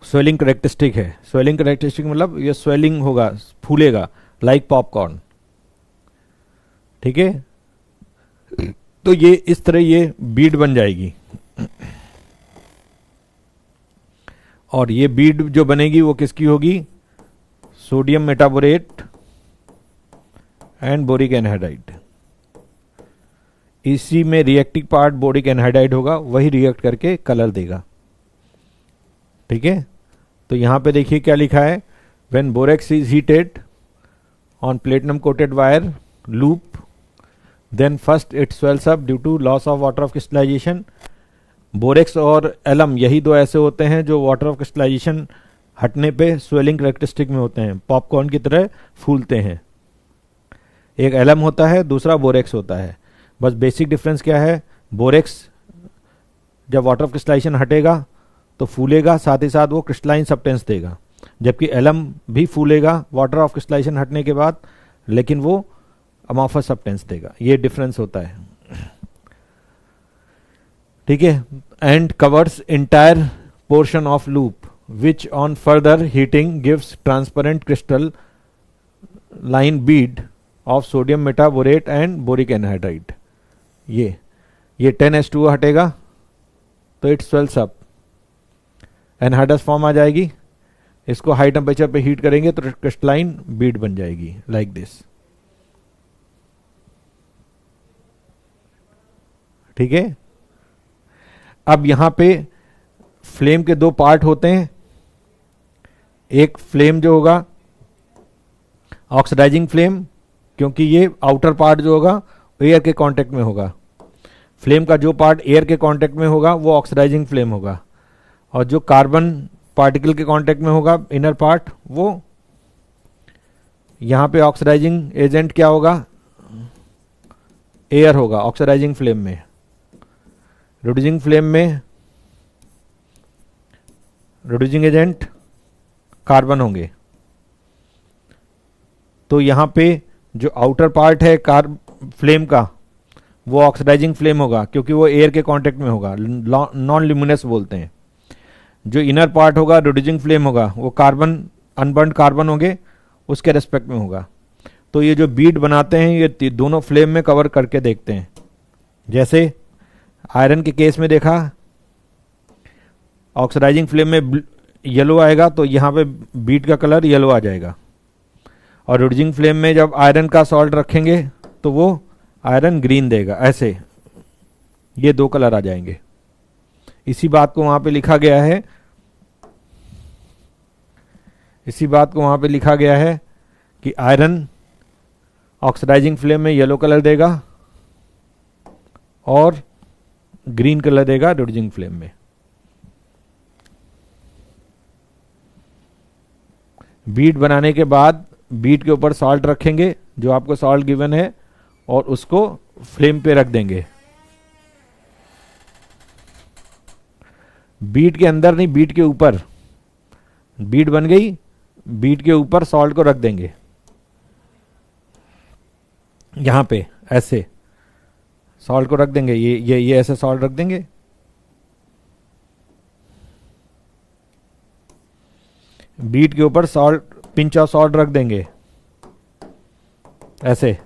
स्वेलिंग करेक्टरिस्टिक है। स्वेलिंग करेक्टरिस्टिक मतलब ये स्वेलिंग होगा, फूलेगा लाइक पॉपकॉर्न। ठीक है, तो ये इस तरह ये बीड बन जाएगी। और ये बीड जो बनेगी वो किसकी होगी? Sodium metaborate and boric anhydride. इसी में रिएक्टिव पार्ट बोरिक एनहाइड्राइड होगा, वही रिएक्ट करके कलर देगा। ठीक है, तो यहां पे देखिए क्या लिखा है, when borax is heated on platinum coated wire loop then first it swells up due to loss of water of crystallisation. Borax और एलम यही दो ऐसे होते हैं जो वाटर ऑफ क्रिस्टलाइजेशन हटने पे स्वेलिंग करेक्टरिस्टिक में होते हैं, पॉपकॉर्न की तरह फूलते हैं। एक एलम होता है, दूसरा बोरेक्स होता है। बस बेसिक डिफरेंस क्या है, बोरेक्स जब वाटर ऑफ क्रिस्टलाइजेशन हटेगा तो फूलेगा, साथ ही साथ वो क्रिस्टलाइन सब्सटेंस देगा, जबकि एलम भी फूलेगा वाटर ऑफ क्रिस्टलाइजेशन हटने के बाद, लेकिन वो अमॉर्फस सब्सटेंस देगा। ये डिफरेंस होता है। ठीक है, and covers entire portion of loop which on further heating gives transparent crystalline bead of sodium metaborate and boric anhydride. ये 10H2O हटेगा तो it swells up, anhydrous form आ जाएगी। इसको हाई टेम्परेचर पे हीट करेंगे तो क्रिस्टलाइन बीड बन जाएगी लाइक दिस। ठीक है, अब यहां पे फ्लेम के दो पार्ट होते हैं। एक फ्लेम जो होगा ऑक्सीडाइजिंग फ्लेम, क्योंकि ये आउटर पार्ट जो होगा एयर के कांटेक्ट में होगा। फ्लेम का जो पार्ट एयर के कांटेक्ट में होगा वो ऑक्सीडाइजिंग फ्लेम होगा, और जो कार्बन पार्टिकल के कांटेक्ट में होगा इनर पार्ट, वो यहां पे ऑक्सीडाइजिंग एजेंट क्या होगा, एयर होगा ऑक्सीडाइजिंग फ्लेम में। रिड्यूसिंग फ्लेम में रिड्यूसिंग एजेंट कार्बन होंगे। तो यहां पे जो आउटर पार्ट है फ्लेम का वो ऑक्सीडाइजिंग फ्लेम होगा, क्योंकि वो एयर के कांटेक्ट में होगा, नॉन ल्यूमिनस बोलते हैं। जो इनर पार्ट होगा रिड्यूसिंग फ्लेम होगा, वो कार्बन अनबर्न्ड कार्बन होंगे, उसके रेस्पेक्ट में होगा। तो ये जो बीड बनाते हैं ये दोनों फ्लेम में कवर करके देखते हैं। जैसे आयरन के केस में देखा, ऑक्सीडाइजिंग फ्लेम में येलो आएगा तो यहां पे बीड का कलर येलो आ जाएगा, और रिड्यूसिंग फ्लेम में जब आयरन का सॉल्ट रखेंगे तो वो आयरन ग्रीन देगा। ऐसे ये दो कलर आ जाएंगे। इसी बात को वहां पे लिखा गया है, इसी बात को वहां पे लिखा गया है कि आयरन ऑक्सीडाइजिंग फ्लेम में येलो कलर देगा और ग्रीन कलर देगा रिड्यूसिंग फ्लेम में। बीड बनाने के बाद बीड के ऊपर सॉल्ट रखेंगे, जो आपको सॉल्ट गिवन है, और उसको फ्लेम पे रख देंगे। बीड के अंदर नहीं, बीड के ऊपर। बीड बन गई, बीड के ऊपर सॉल्ट को रख देंगे, यहां पे ऐसे सॉल्ट को रख देंगे। ये ऐसे सॉल्ट रख देंगे। बीट के ऊपर सॉल्ट, पिंच ऑफ सॉल्ट रख देंगे ऐसे।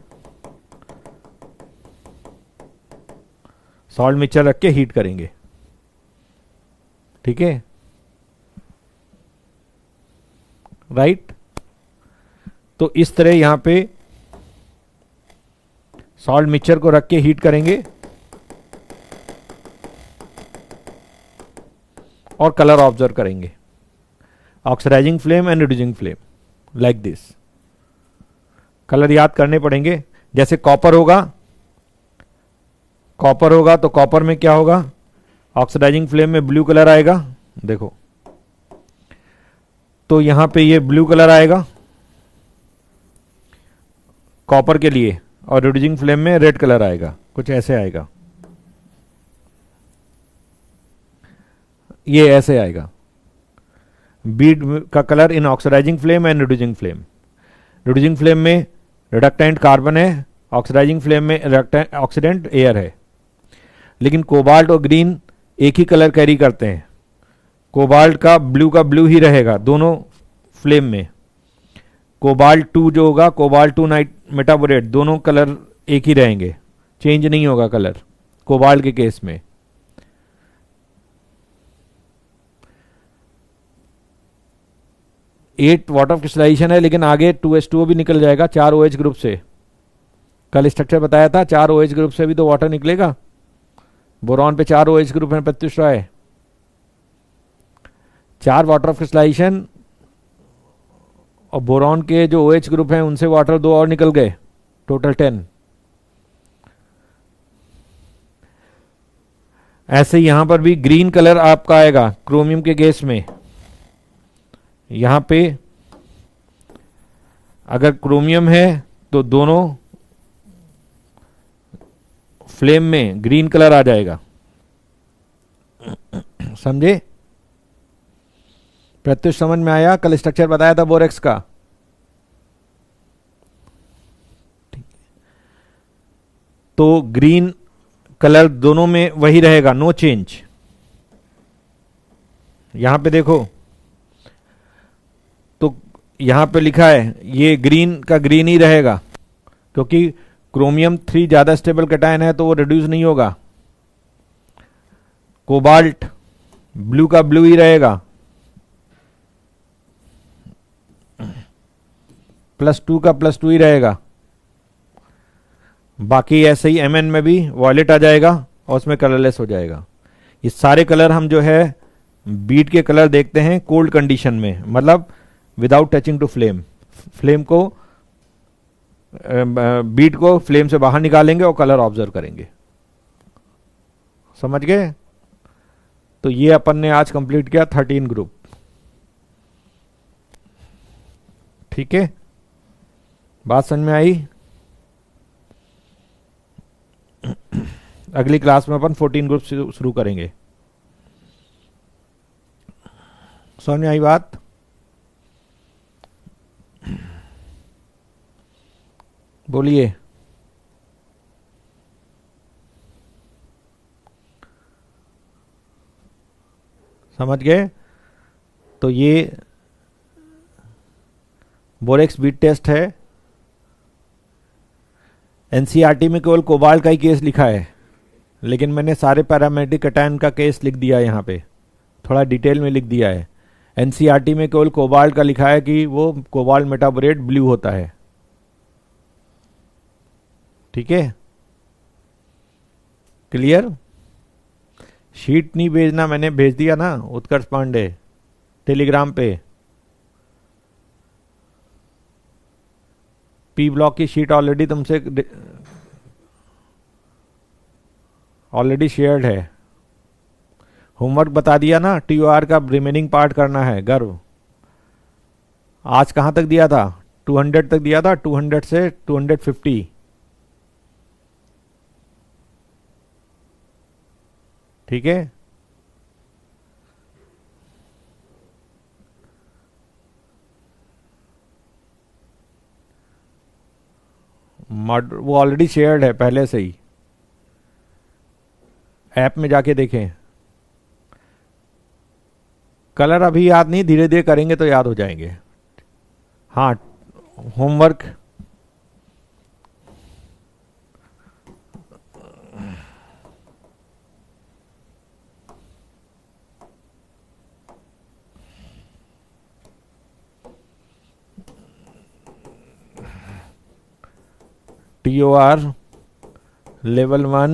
सॉल्ट मिक्सचर रख के हीट करेंगे। ठीक है, राइट। तो इस तरह यहां पे सॉल्ट मिक्सचर को रख के हीट करेंगे और कलर ऑब्जर्व करेंगे। Oxidising flame and reducing flame like this. Colour याद करने पड़ेंगे। जैसे कॉपर होगा, कॉपर होगा तो कॉपर में क्या होगा, ऑक्सीडाइजिंग फ्लेम में ब्लू कलर आएगा। देखो, तो यहां पे ये ब्लू कलर आएगा कॉपर के लिए, और रिड्यूसिंग फ्लेम में रेड कलर आएगा, कुछ ऐसे आएगा। ये ऐसे आएगा, बीड का colour in oxidising flame and reducing flame. Reducing flame में रिडक्टेंट कार्बन है, ऑक्सीडाइजिंग फ्लेम में ऑक्सीडेंट एयर है। लेकिन कोबाल्ट और ग्रीन एक ही कलर कैरी करते हैं, कोबाल्ट का ब्लू ही रहेगा दोनों फ्लेम में। कोबाल्ट 2 जो होगा, कोबाल्ट 2 नाइट मेटाबोरेट, दोनों कलर एक ही रहेंगे, चेंज नहीं होगा कलर कोबाल्ट के केस में। एट वाटर क्रिस्टलाइजेशन है, लेकिन आगे 2H2O भी निकल जाएगा 4 OH ग्रुप से। कल स्ट्रक्चर बताया था 4 OH ग्रुप से भी तो वाटर निकलेगा। बोरॉन पे 4 OH ग्रुप है प्रत्युष राय, 4 वाटर ऑफ क्रिस्टलाइजेशन, और बोरॉन के जो OH ग्रुप हैं उनसे वाटर 2 और निकल गए, टोटल 10। ऐसे यहां पर भी ग्रीन कलर आपका आएगा क्रोमियम के केस में। यहां पे अगर क्रोमियम है तो दोनों फ्लेम में ग्रीन कलर आ जाएगा, समझे? प्रत्युष समझ में आया? कल स्ट्रक्चर बताया था बोरेक्स का। तो ग्रीन कलर दोनों में वही रहेगा, नो चेंज। यहां पे देखो तो यहां पे लिखा है ये ग्रीन का ग्रीन ही रहेगा, क्योंकि क्रोमियम 3 ज्यादा स्टेबल कैटायन है तो वो रिड्यूस नहीं होगा। कोबाल्ट ब्लू का ब्लू ही रहेगा, +2 का +2 ही रहेगा। बाकी ऐसे ही Mn में भी वॉयलेट आ जाएगा और उसमें कलरलेस हो जाएगा। ये सारे कलर हम जो है बीट के कलर देखते हैं कोल्ड कंडीशन में, मतलब without touching to flame. Flame को बीट को फ्लेम से बाहर निकालेंगे और कलर ऑब्जर्व करेंगे। समझ गए? तो ये अपन ने आज कंप्लीट किया 13 ग्रुप। ठीक है, बात समझ में आई? अगली क्लास में अपन 14 ग्रुप शुरू करेंगे। समझ में आई बात? बोलिए। समझ गए? तो ये बोरेक्स बीट टेस्ट है। एनसीईआरटी में केवल कोबाल्ट का ही केस लिखा है, लेकिन मैंने सारे पैरामेट्रिक कैटायन का केस लिख दिया, यहां पे थोड़ा डिटेल में लिख दिया है। एनसीईआरटी में केवल कोबाल्ट का लिखा है कि वो कोबाल्ट मेटाबोरेट ब्लू होता है। ठीक है, क्लियर? शीट नहीं भेजना, मैंने भेज दिया ना उत्कर्ष पांडे टेलीग्राम पे। पी ब्लॉक की शीट ऑलरेडी तुमसे ऑलरेडी शेयर्ड है। होमवर्क बता दिया ना, TOR का रिमेनिंग पार्ट करना है। गर्व आज कहां तक दिया था? 200 तक दिया था, 200 से 250। ठीक है, वो ऑलरेडी शेयर्ड है पहले से ही, ऐप में जाके देखें। कलर अभी याद नहीं, धीरे धीरे करेंगे तो याद हो जाएंगे। हाँ, होमवर्क TOR लेवल 1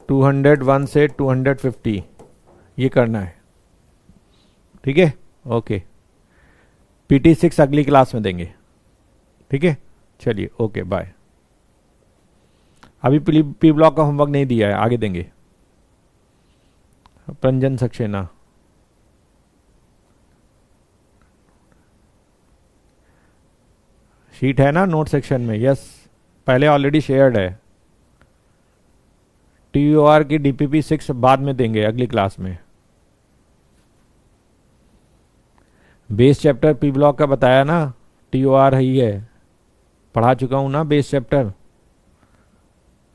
201 से 250 ये करना है। ठीक है, ओके। PT6 अगली क्लास में देंगे। ठीक है, चलिए, ओके, बाय। अभी पी ब्लॉक का होमवर्क नहीं दिया है, आगे देंगे। प्रंजन सक्सेना, शीट है ना नोट सेक्शन में? यस, पहले ऑलरेडी शेयर्ड है। TOR की DPP 6 बाद में देंगे अगली क्लास में। बेस चैप्टर पी ब्लॉक का बताया ना, TOR ही है, पढ़ा चुका हूं ना बेस चैप्टर।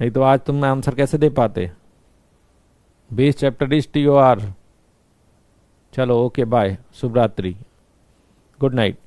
नहीं तो आज तुम आंसर कैसे दे पाते। Base chapter is TOR। चलो ओके बाय, शुभ रात्रि, गुड नाइट।